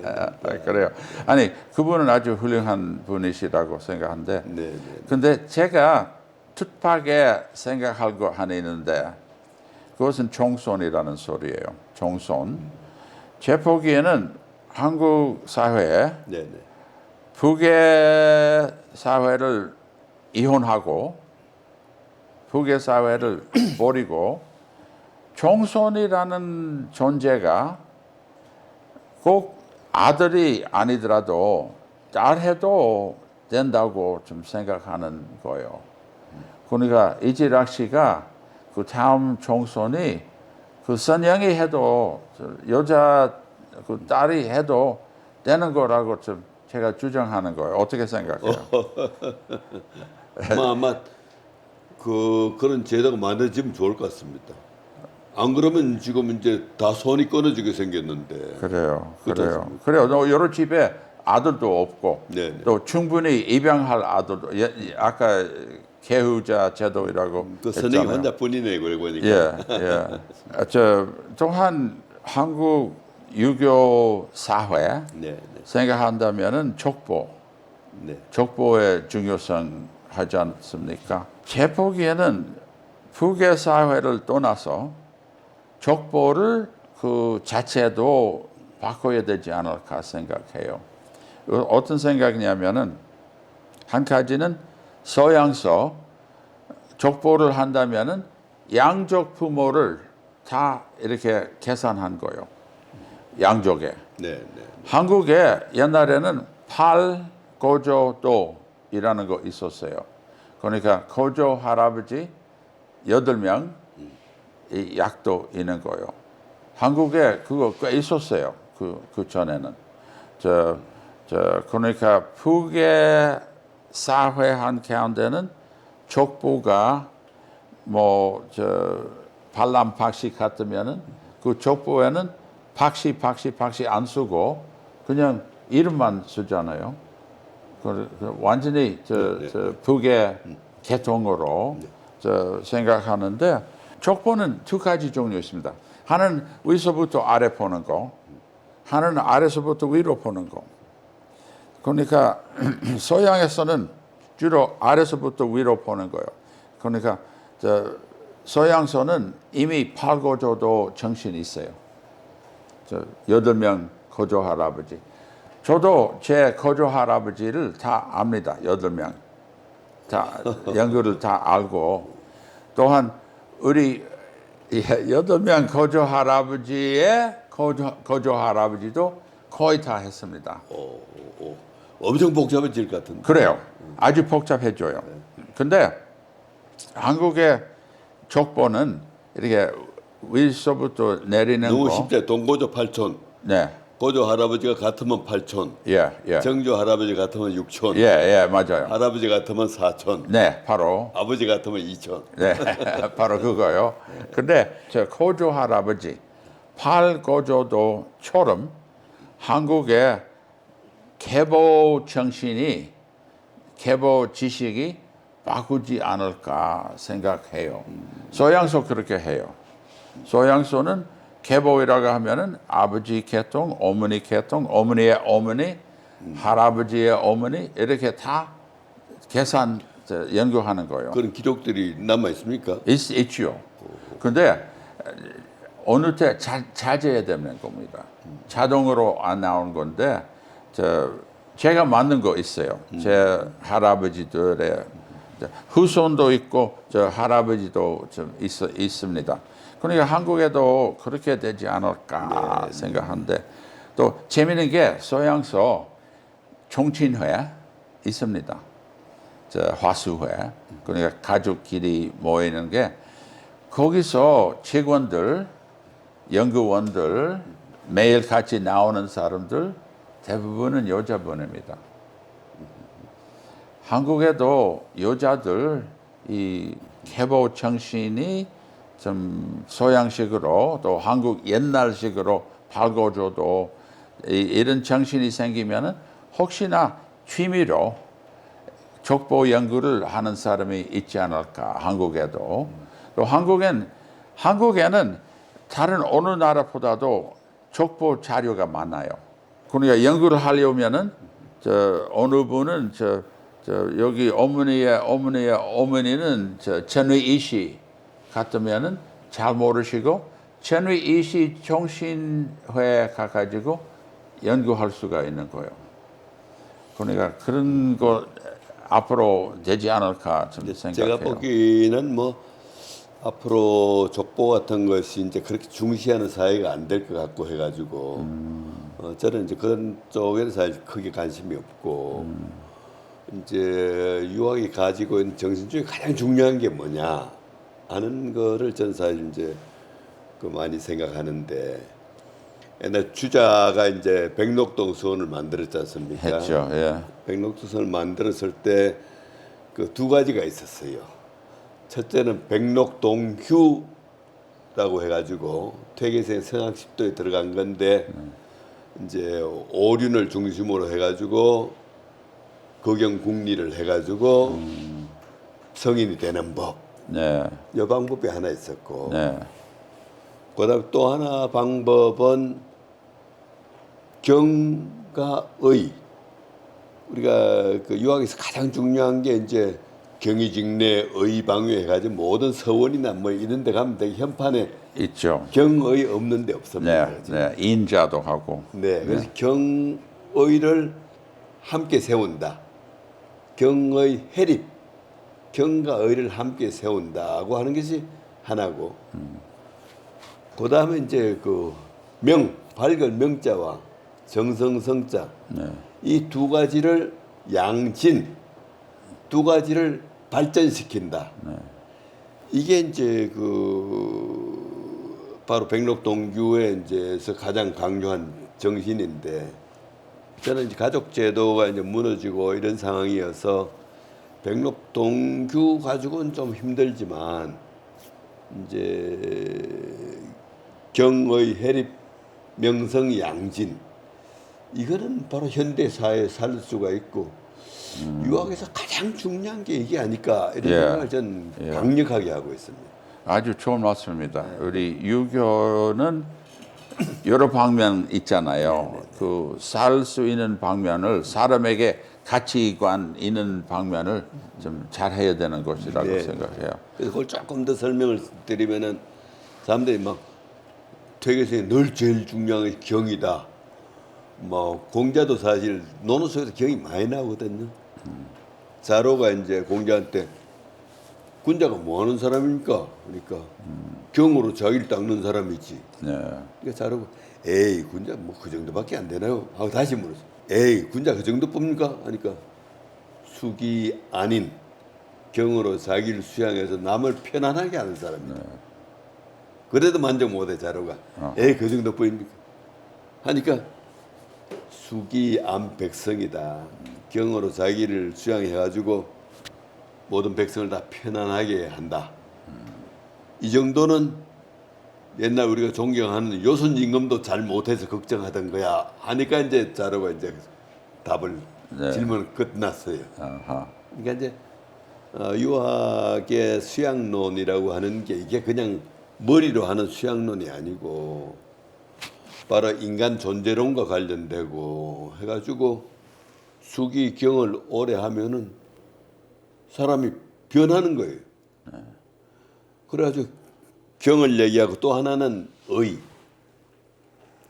그래요. 아니 그분은 아주 훌륭한 분이시라고 생각하는데, 네. 근데 제가 뜻밖에 생각할 거 하나 있는데 그것은 총선이라는 소리예요. 총선. 제 보기에는 한국 사회에 네. 북의 사회를 이혼하고 북의 사회를 버리고 총선이라는 존재가 꼭 아들이 아니더라도 딸해도 된다고 좀 생각하는 거예요. 그러니까 이지락 씨가 그 다음 총선이 그 선영이 해도 여자 그 딸이 해도 되는 거라고 좀 제가 주장하는 거예요. 어떻게 생각해요? 아마 그런 제도가 만들어지면 좋을 것 같습니다. 안 그러면 지금 이제 다 손이 끊어지게 생겼는데. 그래요. 그렇죠. 그래요. 여러 집에 아들도 없고 네. 또 충분히 입양할 아들도 아까 계후자 제도라고 그 선생님 환자뿐이네 그러고 보니까. 예. 저 또한 한국 유교 사회 네. 생각한다면은 족보의 중요성 하지 않습니까? 제 보기에는 북의 사회를 떠나서 족보를 그 자체도 바꿔야 되지 않을까 생각해요. 어떤 생각이냐면은 한 가지는 서양서 족보를 한다면은 양족 부모를 다 이렇게 계산한 거예요. 양족에. 네. 한국에 옛날에는 팔고조도이라는 거 있었어요. 그러니까 고조 할아버지 8명 이 약도 있는 거예요. 한국에 그거 꽤 있었어요. 그 전에는. 그러니까 북의 사회 한 가운데는 족보가 발람박씨 같으면은 그 족보에는 박씨 안 쓰고 그냥 이름만 쓰잖아요. 완전히 북의 계통으로 생각하는데 족보는 두 가지 종류 있습니다. 하나는 위서부터 아래 보는 거, 하나는 아래서부터 위로 보는 거. 그러니까 서양에서는 주로 아래서부터 위로 보는 거예요. 그러니까 서양서는 이미 팔고조도 정신이 있어요. 8명 고조 할아버지. 저도 제 고조 할아버지를 다 압니다. 8명. 다 연구를 다 알고 또한 우리 8명 고조 할아버지의 고조 할아버지도 거의 다 했습니다. 엄청 복잡해질 것 같은데. 그래요. 아주 복잡해져요. 근데 한국의 족보는 이렇게 위서부터 내리는 너무 거. 쉽죠. 동고조 8촌. 네. 고조 할아버지가 같으면 8촌. 예. 정조 할아버지 같으면 6촌. 예, 맞아요. 할아버지 같으면 4촌. 네, 바로. 아버지 같으면 2촌. 네, 바로 그거요. 근데 저 고조 할아버지, 팔고조도처럼 한국의 계보 정신이, 계보 지식이 바꾸지 않을까 생각해요. 소양소 그렇게 해요. 소양소는 계보이라고 하면은 아버지 계통, 어머니 계통, 어머니의 어머니, 할아버지의 어머니 이렇게 다 계산 연구하는 거예요. 그런 기록들이 남아 있습니까? 있죠. 근데 어느 때 자제해야 되는 겁니다. 자동으로 안 나오는 건데 제가 만든 거 있어요. 제 할아버지들의 후손도 있고 저 할아버지도 좀 있습니다. 그러니까 한국에도 그렇게 되지 않을까 생각하는데 또 재미있는 게 소양소 종친회 있습니다. 저 화수회 그러니까 가족끼리 모이는 게 거기서 직원들, 연구원들 매일 같이 나오는 사람들 대부분은 여자분입니다. 한국에도 여자들 이 계보 정신이 좀 소양식으로 또 한국 옛날식으로 팔고조도 이런 정신이 생기면은 혹시나 취미로 족보 연구를 하는 사람이 있지 않을까 한국에도 또 한국에는 다른 어느 나라보다도 족보 자료가 많아요. 그러니까 연구를 하려면은 어느 분은 여기 어머니의 어머니는 전의이시 같으면은 잘 모르시고 전의이시 정신회 가가지고 연구할 수가 있는 거예요. 그러니까 그런 거 앞으로 되지 않을까 좀 생각해요. 제가 보기에는 뭐 앞으로 족보 같은 것이 이제 그렇게 중시하는 사회가 안 될 것 같고 해가지고 저는 이제 그런 쪽에는 사실 크게 관심이 없고 이제 유학이 가지고 있는 정신 중에 가장 중요한 게 뭐냐 하는 거를 저는 사실 이제 많이 생각하는데 옛날 주자가 이제 백록동 수원을 만들었지 않습니까? 했죠. 예. 백록동 수원을 만들었을 때 그 두 가지가 있었어요. 첫째는 백록동휴라고 해가지고 퇴계생 성학십도에 들어간 건데 이제 오륜을 중심으로 해가지고 거경국리를 해가지고 성인이 되는 법. 네. 이 방법이 하나 있었고 네. 그다음에 또 하나 방법은 경가의 우리가 그 유학에서 가장 중요한 게 이제 경의직내 의방위 해가지고 모든 서원이나 뭐 이런 데 가면 되게 현판에 있죠. 경의 없는 데 없습니다. 네. 인자도 하고. 네. 그래서 경의를 함께 세운다. 경의 해립, 경과 의를 함께 세운다고 하는 것이 하나고. 그다음에 이제 그 밝을 명자와 정성성자 이 두 가지를 양진 두 가지를 발전시킨다. 이게 이제 바로 백록동규의 이제서 가장 강조한 정신인데 저는 이제 가족 제도가 이제 무너지고 이런 상황이어서 백록동규 가지고는 좀 힘들지만 이제 경의 해립 명성 양진 이거는 바로 현대 사회에 살 수가 있고 유학에서 가장 중요한 게 이게 아닐까 이런 생각을 전 강력하게 하고 있습니다. 아주 좋은 말씀입니다. 우리 유교는 여러 방면 있잖아요. 그 살 수 있는 방면을 사람에게 가치관 있는 방면을 좀 잘해야 되는 것이라고 생각해요. 그래서 그걸 조금 더 설명을 드리면은 사람들이 막 퇴계생이 늘 제일 중요한 게 경이다. 뭐 공자도 사실 논어 속에서 경이 많이 나오거든요. 자로가 이제 공자한테 군자가 뭐 하는 사람입니까? 그러니까 경으로 자기를 닦는 사람이지. 네. 그러니까 자르고 에이 군자 뭐 그 정도밖에 안 되나요? 하고 다시 물었어. 에이 군자 그 정도 뽑니까? 하니까 숙이 아닌 경으로 자기를 수양해서 남을 편안하게 하는 사람이야. 그래도 만족 못해 자루가. 에이 그 정도 보입니까? 하니까 숙이 안 백성이다. 경으로 자기를 수양해가지고 모든 백성을 다 편안하게 한다. 이 정도는 옛날 우리가 존경하는 요순 임금도 잘 못해서 걱정하던 거야. 하니까 이제 자루가 이제 답을 질문을 끝났어요. 아하. 그러니까 이제 유학의 수양론이라고 하는 게 이게 그냥 머리로 하는 수양론이 아니고 바로 인간 존재론과 관련되고 해가지고 숙이 경을 오래 하면은 사람이 변하는 거예요. 그래가지고 경을 얘기하고 또 하나는 의.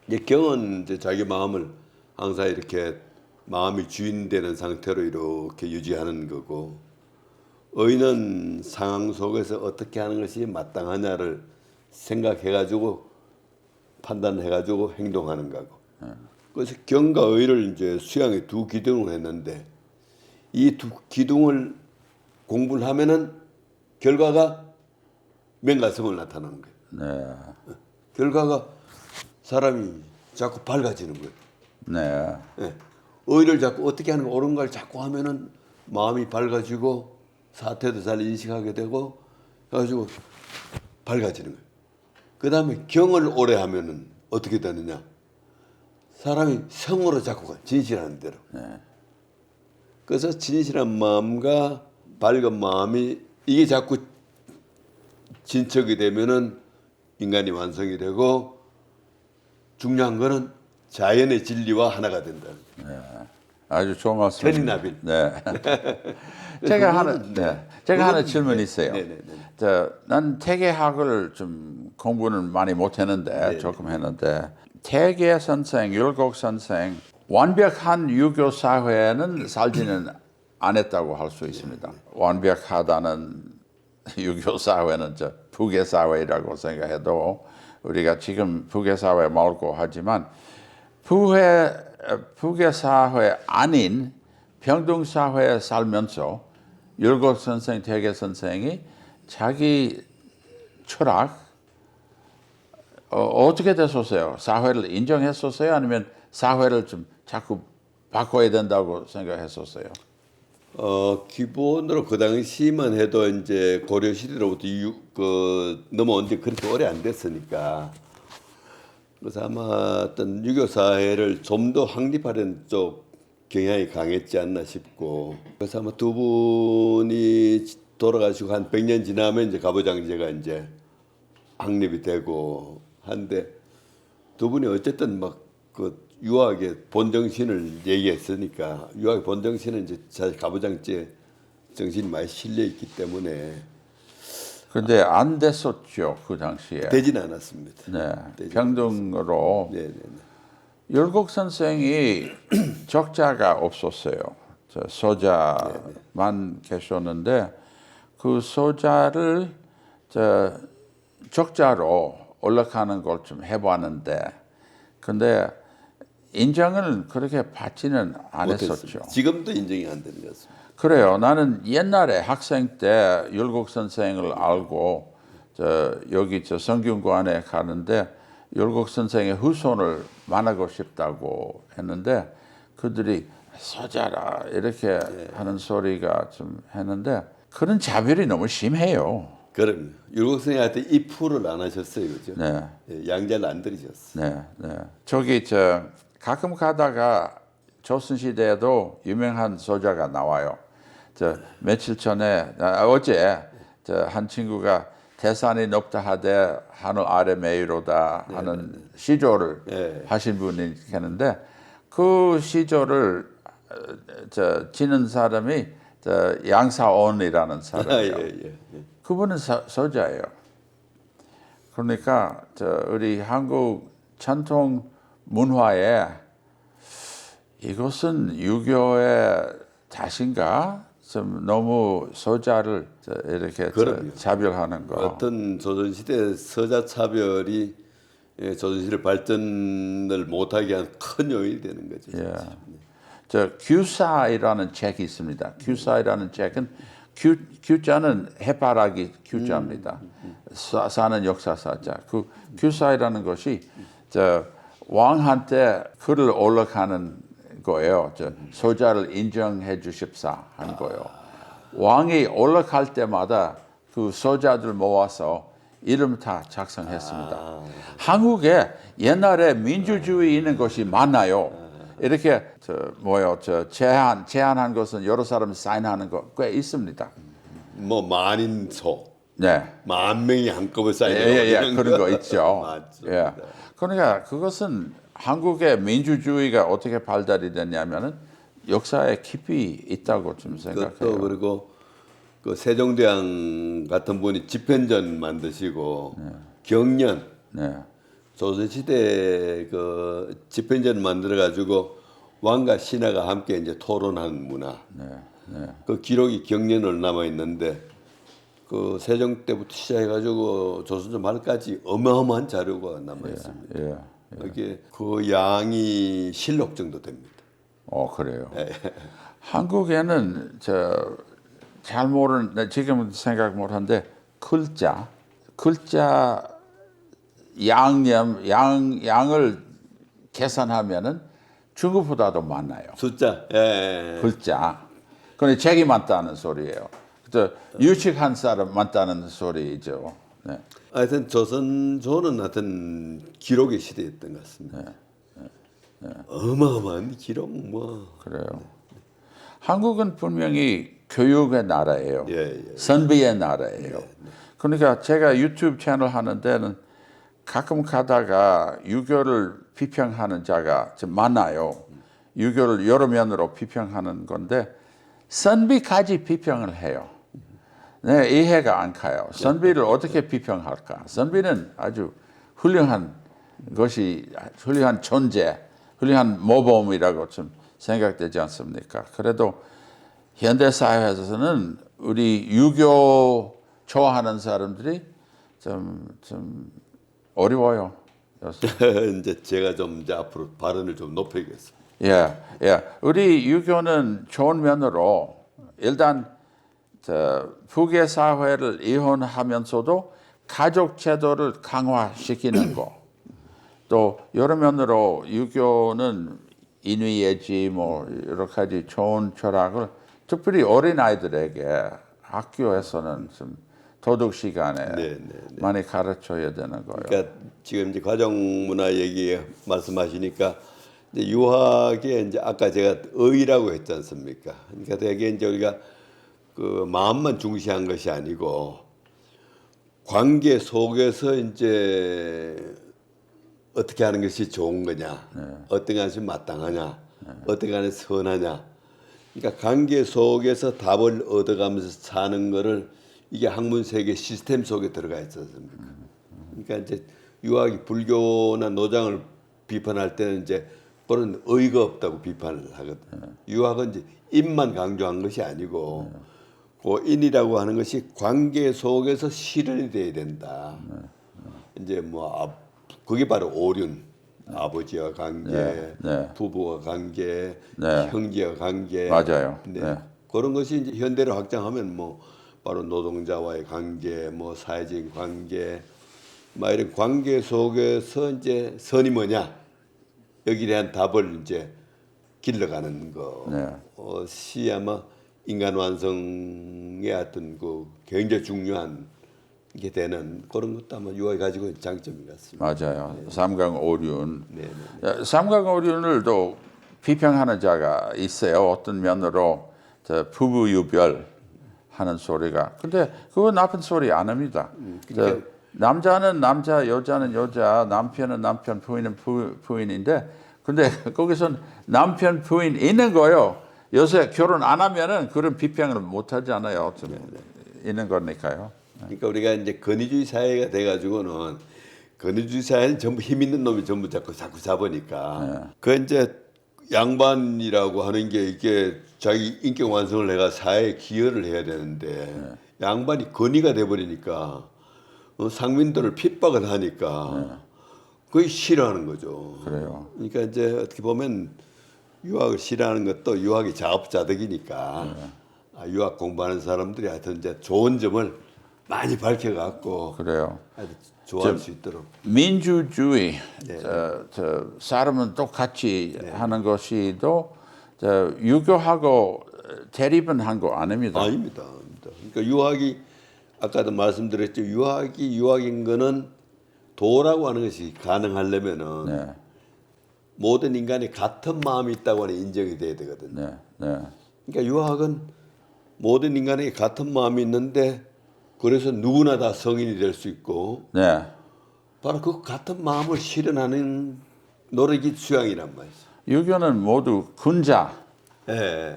이제 경은 이제 자기 마음을 항상 이렇게 마음이 주인되는 상태로 이렇게 유지하는 거고, 의는 상황 속에서 어떻게 하는 것이 마땅하냐를 생각해가지고 판단해가지고 행동하는 거고. 그래서 경과 의를 이제 수양의 두 기둥을 했는데 이 두 기둥을 공부를 하면은 결과가 명가성을 나타나는 거예요. 네. 결과가 사람이 자꾸 밝아지는 거예요. 네. 네. 의를 자꾸 어떻게 하는 거 옳은 걸 자꾸 하면은 마음이 밝아지고 사태도 잘 인식하게 되고 해가지고 밝아지는 거예요. 그 다음에 경을 오래 하면은 어떻게 되느냐? 사람이 성으로 자꾸 가, 진실하는 대로. 그래서 진실한 마음과 밝은 마음이 이게 자꾸 진척이 되면은 인간이 완성이 되고 중요한 거는 자연의 진리와 하나가 된다. 아주 좋은 말씀. 천인아빌. 네. 제가 하나 질문이 있어요. 난 태계학을 좀 공부는 많이 못했는데 조금 했는데 태계 선생, 율곡 선생 완벽한 유교 사회는 살지는 않았다고 할 수 있습니다. 완벽하다는 유교 사회는 저 북의 사회라고 생각해도 우리가 지금 북의 사회 말고 하지만 북의 사회 아닌 평등 사회에 살면서 율곡 선생, 태계 선생이 자기 철학 어떻게 됐었어요? 사회를 인정했었어요? 아니면 사회를 좀 자꾸 바꿔야 된다고 생각했었어요? 기본으로 그 당시만 해도 이제 고려 시대로부터 넘어온 지 그렇게 오래 안 됐으니까 그래서 아마 어떤 유교 사회를 좀 더 확립하려는 쪽 경향이 강했지 않나 싶고 그래서 아마 두 분이 돌아가시고 한 100년 지나면 이제 가부장제가 이제 확립이 되고 한데 두 분이 어쨌든 막 그 유학의 본정신을 얘기했으니까 유학의 본정신은 이제 사실 가부장제 정신이 많이 실려 있기 때문에 근데 안 됐었죠 그 당시에. 되진 않았습니다. 네, 평등으로. 네. 율곡 선생이 적자가 없었어요. 저 소자만 계셨는데 그 소자를 저 적자로 올라가는 걸 좀 해봤는데, 근데 인정을 그렇게 받지는 않았었죠. 지금도 인정이 안 되는 것 같습니다. 그래요. 나는 옛날에 학생 때 율곡 선생을 알고 여기 성균관에 가는데 율곡 선생의 후손을 만나고 싶다고 했는데 그들이 소자라 이렇게 하는 소리가 좀 했는데 그런 자별이 너무 심해요. 그럼 율곡 선생한테 입후를 안 하셨어요, 그죠? 네. 양자를 안 들으셨어요. 네. 저기 가끔 가다가 조선시대에도 유명한 소자가 나와요. 며칠 전에 어제 한 친구가 태산이 높다 하되 하늘 아래 메이로다 하는 시조를 하신 분이 있는데 그 시조를 지는 사람이 양사온이라는 사람이에요. 그분은 소자예요. 그러니까 우리 한국 전통 문화에 이것은 유교의 탓인가 좀 너무 소자를 이렇게 그럼요. 차별하는 거. 어떤 조선시대 서자 차별이 조선시대 발전을 못하게 한 큰 요인이 되는 거죠. 예. 저 규사이라는 책이 있습니다. 규사이라는 책은 규자는 해바라기 규자입니다. 사는 역사사자. 그 규사이라는 것이 저 왕한테 글을 올라가는 거예요. 저 소자를 인정해 주십사 하는 거예요. 왕이 올라갈 때마다 그 소자들 모아서 이름 다 작성했습니다. 한국에 옛날에 민주주의 있는 것이 많아요. 이렇게 제한한 것은 여러 사람이 사인하는 거 꽤 있습니다. 뭐 만인소, 네, 만 명이 한꺼번에 쌓이는 예, 그런 거 있죠. 맞습니다. 예, 그러니까 그것은 한국의 민주주의가 어떻게 발달이 됐냐면은 역사에 깊이 있다고 좀 생각해요. 그것도 그리고 그 세종대왕 같은 분이 집현전 만드시고 경련 네, 조선시대 그 집현전 만들어 가지고 왕과 신하가 함께 이제 토론하는 문화. 그 기록이 경련으로 남아 있는데 그 세종 때부터 시작해 가지고 조선조 말까지 어마어마한 자료가 남아 있습니다. 예. 이게 그 양이 실록 정도 됩니다. 그래요. 한국에는 잘 모르는 지금 생각 못하는데 글자 양을 계산하면은 중국보다도 많아요. 숫자. 글자. 근데 책이 많다는 소리예요. 유식한 사람 많다는 소리죠. 네. 하여튼 조선조는 하여튼 기록의 시대였던 것 같습니다. 어마어마한 기록 뭐. 그래요. 한국은 분명히 교육의 나라예요. 예. 선비의 나라예요. 그러니까 제가 유튜브 채널 하는 데는 가끔 가다가 유교를 비평하는 자가 좀 많아요. 유교를 여러 면으로 비평하는 건데 선비까지 비평을 해요. 네, 이해가 안 가요. 선비를 어떻게 비평할까? 선비는 아주 훌륭한 존재, 훌륭한 모범이라고 좀 생각되지 않습니까? 그래도 현대 사회에서는 우리 유교 좋아하는 사람들이 좀 어려워요. 이제 제가 좀 이제 앞으로 발언을 좀 높여야겠습니다. 예. 우리 유교는 좋은 면으로 일단 북의 사회를 이혼하면서도 가족 제도를 강화시키는 거. 또 여러 면으로 유교는 인위예지 뭐 여러 가지 좋은 철학을 특별히 어린 아이들에게 학교에서는 좀 도덕 시간에 많이 가르쳐야 되는 거예요. 그러니까 지금 이제 가정 문화 얘기 말씀하시니까 이제 유학에 이제 아까 제가 의라고 했지 않습니까? 그러니까 되게 이제 우리가 그 마음만 중시한 것이 아니고 관계 속에서 이제 어떻게 하는 것이 좋은 거냐, 어떻게 하는 것이 마땅하냐, 어떻게 하는 것이 선하냐. 그러니까 관계 속에서 답을 얻어가면서 사는 거를 이게 학문 세계 시스템 속에 들어가 있지 않습니까? 그러니까 이제 유학이 불교나 노장을 비판할 때는 이제 그런 의의가 없다고 비판을 하거든요. 유학은 이제 인만 강조한 것이 아니고 그 인이라고 하는 것이 관계 속에서 실현이 돼야 된다. 이제 뭐 그게 바로 오륜, 아버지와 관계, 부부와 관계, 형제와 관계, 맞아요. 그런 것이 이제 현대로 확장하면 뭐 바로 노동자와의 관계, 뭐 사회적인 관계, 막 이런 관계 속에서 이제 선이 뭐냐 여기에 대한 답을 이제 길러가는 것이 아마 인간 완성의 어떤 그 굉장히 중요한 게 되는 그런 것도 아마 유학이 가지고 있는 장점인 것 같습니다. 맞아요. 삼강오륜. 삼강오륜을 또 비평하는 자가 있어요. 어떤 면으로 부부 유별 하는 소리가. 근데 그건 나쁜 소리 안 합니다. 남자는 남자, 여자는 여자, 남편은 남편, 부인은 부인인데 근데 거기선 남편, 부인 있는 거요. 요새 결혼 안 하면은 그런 비평을 못 하잖아요. 좀 있는 거니까요. 그러니까 우리가 이제 권위주의 사회가 돼가지고는 권위주의 사회는 전부 힘 있는 놈이 전부 자꾸 잡으니까 그 이제 양반이라고 하는 게 이게 자기 인격 완성을 내가 사회에 기여를 해야 되는데 양반이 건의가 돼버리니까 상민들을 핍박을 하니까 거의 싫어하는 거죠. 그래요. 그러니까 이제 어떻게 보면 유학을 싫어하는 것도 유학이 자업자득이니까 유학 공부하는 사람들이 하여튼 이제 좋은 점을 많이 밝혀갖고 그래요. 아주 좋아할 수 있도록. 민주주의, 네. 사람은 똑같이 하는 것이도 유교하고 대립은 한 거 아닙니다. 아닙니다. 그러니까 유학이 아까도 말씀드렸죠. 유학이 유학인 거는 도라고 하는 것이 가능하려면은 네, 모든 인간이 같은 마음이 있다고 하는 인정이 돼야 되거든요. 네, 네, 그러니까 유학은 모든 인간에게 같은 마음이 있는데 그래서 누구나 다 성인이 될 수 있고 네. 바로 그 같은 마음을 실현하는 노력이 수양이란 말이죠. 유교는 모두 군자 예.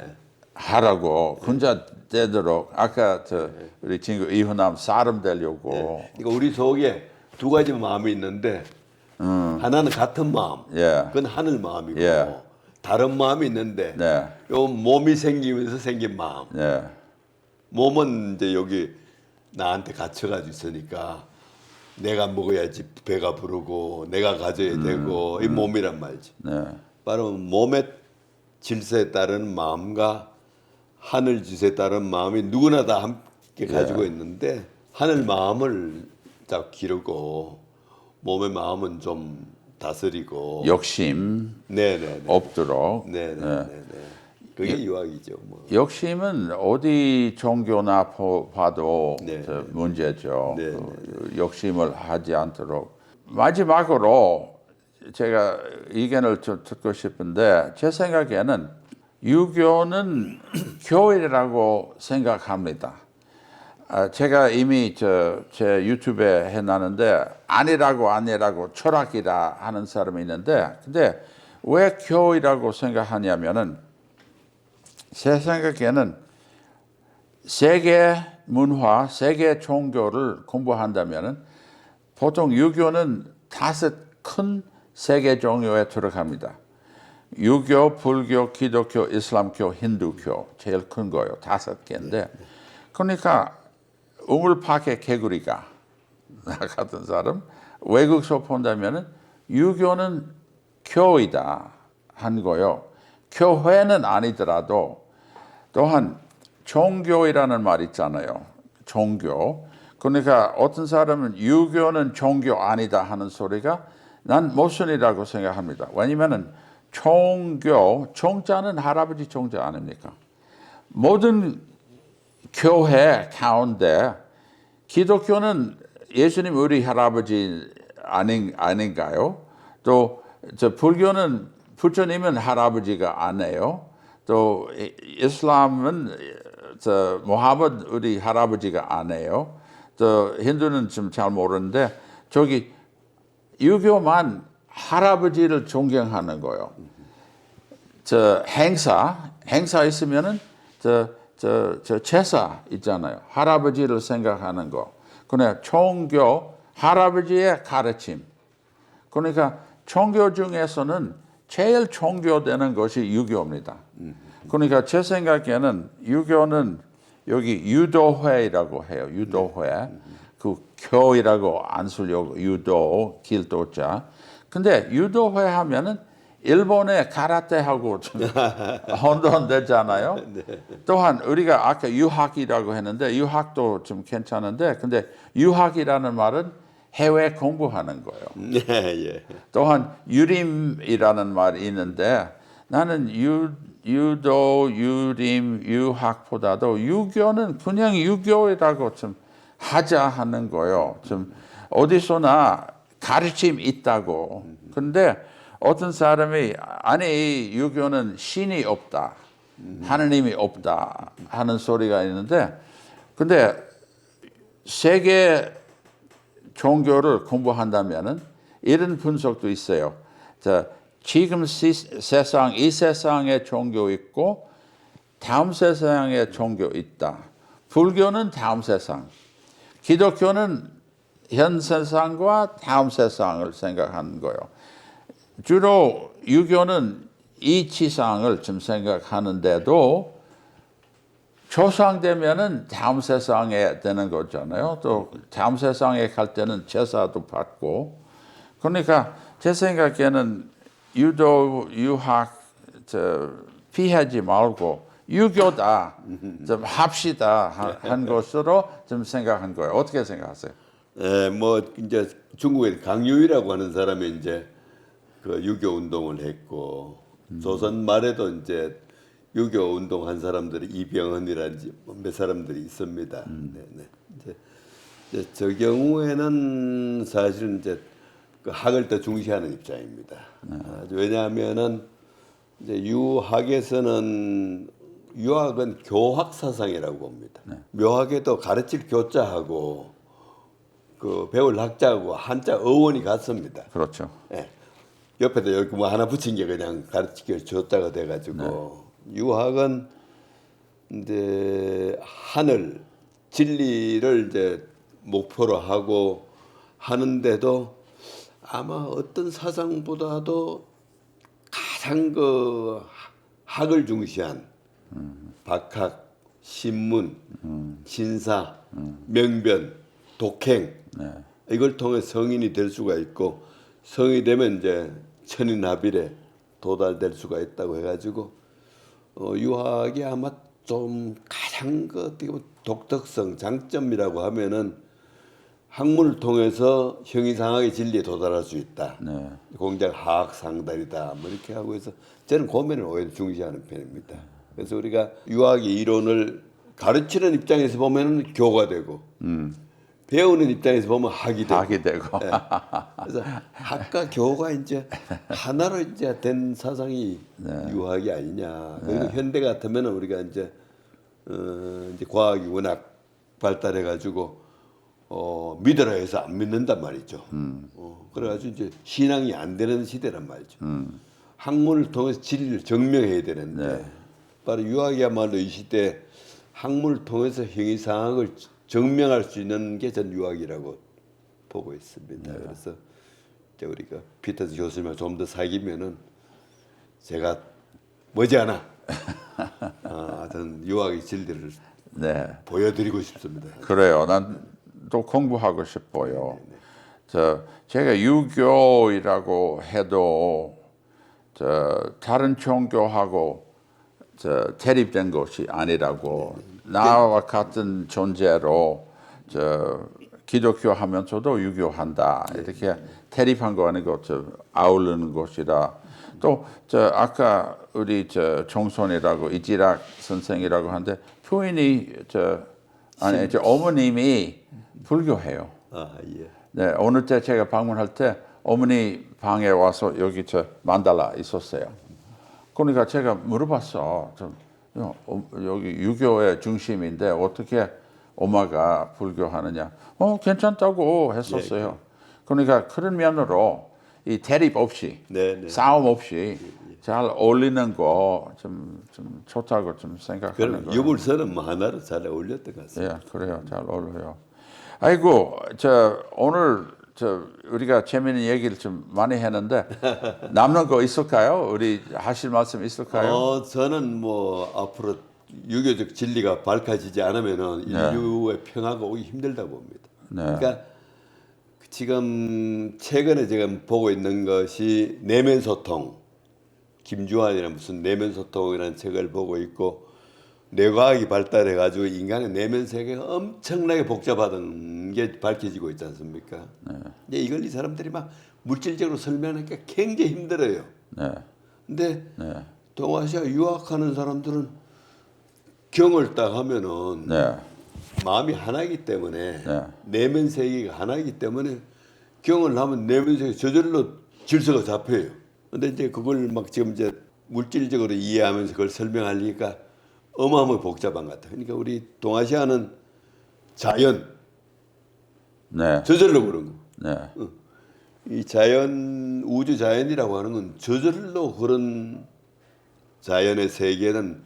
하라고 군자 되도록 아까 우리 친구 이훈남 사람 되려고 그러니까 우리 속에 두 가지 마음이 있는데 하나는 같은 마음, 예. 그건 하늘 마음이고 예. 다른 마음이 있는데 네, 요 몸이 생기면서 생긴 마음. 네, 몸은 이제 여기 나한테 갇혀가지고 있으니까 내가 먹어야지 배가 부르고 내가 가져야 되고 이 몸이란 말이지. 네, 바로 몸의 질서에 따른 마음과 하늘 질서에 따른 마음이 누구나 다 함께 가지고 있는데 하늘 마음을 자 기르고 몸의 마음은 좀 다스리고 욕심 네네네 없도록. 네네네 그게 유학이죠 뭐. 욕심은 어디 종교나 봐도 네. 문제죠. 네, 그 욕심을 하지 않도록. 마지막으로 제가 의견을 좀 듣고 싶은데 제 생각에는 유교는 교회라고 생각합니다. 제가 이미 제 유튜브에 해놨는데 아니라고 철학이라 하는 사람이 있는데 근데 왜 교회라고 생각하냐면은 제 생각에는 세계 문화, 세계 종교를 공부한다면은 보통 유교는 5 큰 세계 종교에 들어갑니다. 유교, 불교, 기독교, 이슬람교, 힌두교 제일 큰 거예요. 5개인데 그러니까 우물파개 개구리가 나 같은 사람 외국서 본다면은 유교는 교이다 한 거요. 교회는 아니더라도 또한 종교이라는 말 있잖아요. 종교. 그러니까 어떤 사람은 유교는 종교 아니다 하는 소리가 난 모순이라고 생각합니다. 왜냐면은 종교, 종자는 할아버지 종자 아닙니까? 모든 교회 가운데 기독교는 예수님 우리 할아버지 아닌가요? 또 불교는 부처님은 할아버지가 아니에요. 또 이슬람은 모하메드 우리 할아버지가 아니에요. 또 힌두는 좀 잘 모르는데 저기 유교만 할아버지를 존경하는 거예요. 행사 있으면은 제사 있잖아요. 할아버지를 생각하는 거. 그냥 종교 할아버지의 가르침. 그러니까 종교 중에서는 제일 종교되는 것이 유교입니다. 그러니까 제 생각에는 유교는 여기 유도회라고 해요. 유도회. 그 교이라고 안 쓰려고 유도, 길도자. 근데 유도회 하면은 일본의 가라테하고 좀 혼돈되잖아요. 또한 우리가 아까 유학이라고 했는데 유학도 좀 괜찮은데 근데 유학이라는 말은 해외 공부하는 거예요. 예. 또한 유림이라는 말이 있는데 나는 유도, 유림, 유학보다도 유교는 그냥 유교라고 좀 하자 하는 거예요. 좀 어디서나 가르침이 있다고. 근데 어떤 사람이 아니 유교는 신이 없다, 하느님이 없다 하는 소리가 있는데 근데 세계 종교를 공부한다면은 이런 분석도 있어요. 지금 세상 이 세상에 종교 있고 다음 세상에 종교 있다. 불교는 다음 세상, 기독교는 현 세상과 다음 세상을 생각하는 거예요. 주로 유교는 이치상을 좀 생각하는데도 조상되면은 다음 세상에 되는 거잖아요. 또 다음 세상에 갈 때는 제사도 받고. 그러니까 제 생각에는 유도, 유학 피하지 말고 유교다 좀 합시다 한 것으로 좀 생각한 거예요. 어떻게 생각하세요? 예, 뭐 이제 중국에 강유이라고 하는 사람이 이제 그 유교 운동을 했고 조선 말에도 이제 유교 운동한 사람들이 이병헌이라든지 몇 사람들이 있습니다. 네, 네. 이제 저 경우에는 사실은 이제 그 학을 더 중시하는 입장입니다. 왜냐하면은 이제 유학은 교학 사상이라고 봅니다. 묘학에도 가르칠 교자하고 그 배울 학자하고 한자 어원이 같습니다. 그렇죠. 예. 옆에도 여기 뭐 하나 붙인 게 그냥 가르치기 조자가 돼가지고 유학은 이제 하늘 진리를 이제 목표로 하고 하는데도 아마 어떤 사상보다도 가장 그 학을 중시한 박학, 신문, 신사, 명변, 독행 이걸 통해 성인이 될 수가 있고 성이 되면 이제 천인합일에 도달될 수가 있다고 해가지고 유학이 아마 좀 가장 그 어떻게 보면 독특성 장점이라고 하면은 학문을 통해서 형이상학의 진리에 도달할 수 있다. 네. 공작 하학 상달이다. 뭐 이렇게 하고 해서 저는 고민을 오히려 중시하는 편입니다. 그래서 우리가 유학의 이론을 가르치는 입장에서 보면은 교가 되고 배우는 입장에서 보면 학이 되고. 학이 되고. 네. 그래서 학과 교가 이제 하나로 이제 된 사상이 유학이 아니냐. 그리고 현대 같으면 우리가 이제 과학이 워낙 발달해 가지고 믿으라 해서 안 믿는단 말이죠. 그래가지고 이제 신앙이 안 되는 시대란 말이죠. 학문을 통해서 진리를 증명해야 되는데 바로 유학이야말로 이 시대 학문을 통해서 형이상학을 증명할 수 있는 게 전 유학이라고 보고 있습니다. 그래서 이제 우리가 피터스 교수님과 좀 더 사귀면은 제가 머지않아 어떤 유학의 진리를 보여드리고 싶습니다. 그래요. 난 또 공부하고 싶어요. 제가 유교이라고 해도 다른 종교하고 대립된 것이 아니라고 나와 같은 존재로 기독교 하면서도 유교한다 이렇게 대립한 거 아니고 아우르는 것이다. 또 아까 우리 종손이라고 이지락 선생이라고 하는데 부인이 어머님이 불교해요. 예. 네, 어느 때 제가 방문할 때 어머니 방에 와서 여기 만달라 있었어요. 그러니까 제가 물어봤어. 여기 유교의 중심인데 어떻게 엄마가 불교하느냐? 괜찮다고 했었어요. 그러니까 그런 면으로 이 대립 없이 싸움 없이 잘 어울리는 거 좀 좋다고 좀 생각하는 거예요. 유불선은 뭐 하나로 잘 어울렸던 것 같습니다. 예, 그래요. 잘 어울려요. 아이고, 오늘 우리가 재미있는 얘기를 좀 많이 했는데 남는 거 있을까요? 우리 하실 말씀 있을까요? 저는 뭐 앞으로 유교적 진리가 밝혀지지 않으면은 인류의 평화가 오기 힘들다고 봅니다. 그러니까 지금 최근에 제가 보고 있는 것이 내면 소통, 김주환이라는 무슨 내면 소통이라는 책을 보고 있고 뇌과학이 발달해 가지고 인간의 내면 세계가 엄청나게 복잡하다는 게 밝혀지고 있지 않습니까? 근데 이걸 이 사람들이 막 물질적으로 설명하니까 굉장히 힘들어요. 근데 동아시아 유학하는 사람들은 경을 딱 하면은 마음이 하나이기 때문에 내면 세계가 하나이기 때문에 경을 하면 내면 세계 저절로 질서가 잡혀요. 근데 이제 그걸 막 지금 이제 물질적으로 이해하면서 그걸 설명하려니까 어마어마하게 복잡한 것 같아요. 그러니까 우리 동아시아는 자연, 저절로 그런 거. 이 자연, 우주 자연이라고 하는 건 저절로 그런 자연의 세계는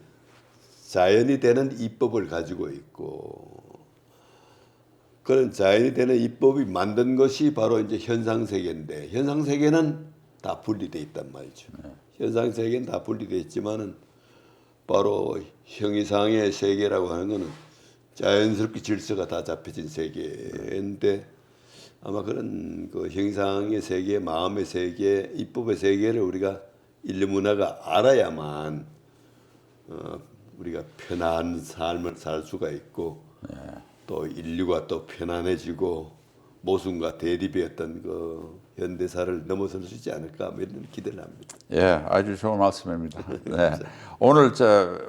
자연이 되는 이법을 가지고 있고 그런 자연이 되는 이법이 만든 것이 바로 이제 현상 세계인데 현상 세계는 다 분리돼 있단 말이죠. 현상 세계는 다 분리되어 있지만은 바로 형이상의 세계라고 하는 거는 자연스럽게 질서가 다 잡혀진 세계인데 아마 그런 그 형이상의 세계, 마음의 세계, 입법의 세계를 우리가 인류 문화가 알아야만 우리가 편한 삶을 살 수가 있고 또 인류가 또 편안해지고 모순과 대립이었던 그 현대사를 넘어설 수 있지 않을까 뭐 이런 기대를 합니다. 예, 아주 좋은 말씀입니다. 네. 오늘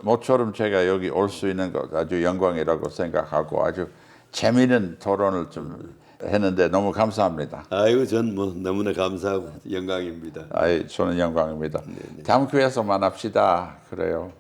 모처럼 제가 여기 올 수 있는 것 아주 영광이라고 생각하고 아주 재미있는 토론을 좀 했는데 너무 감사합니다. 아이고 전 뭐 너무나 감사하고 영광입니다. 저는 영광입니다. 다음 기회에서 만납시다. 그래요.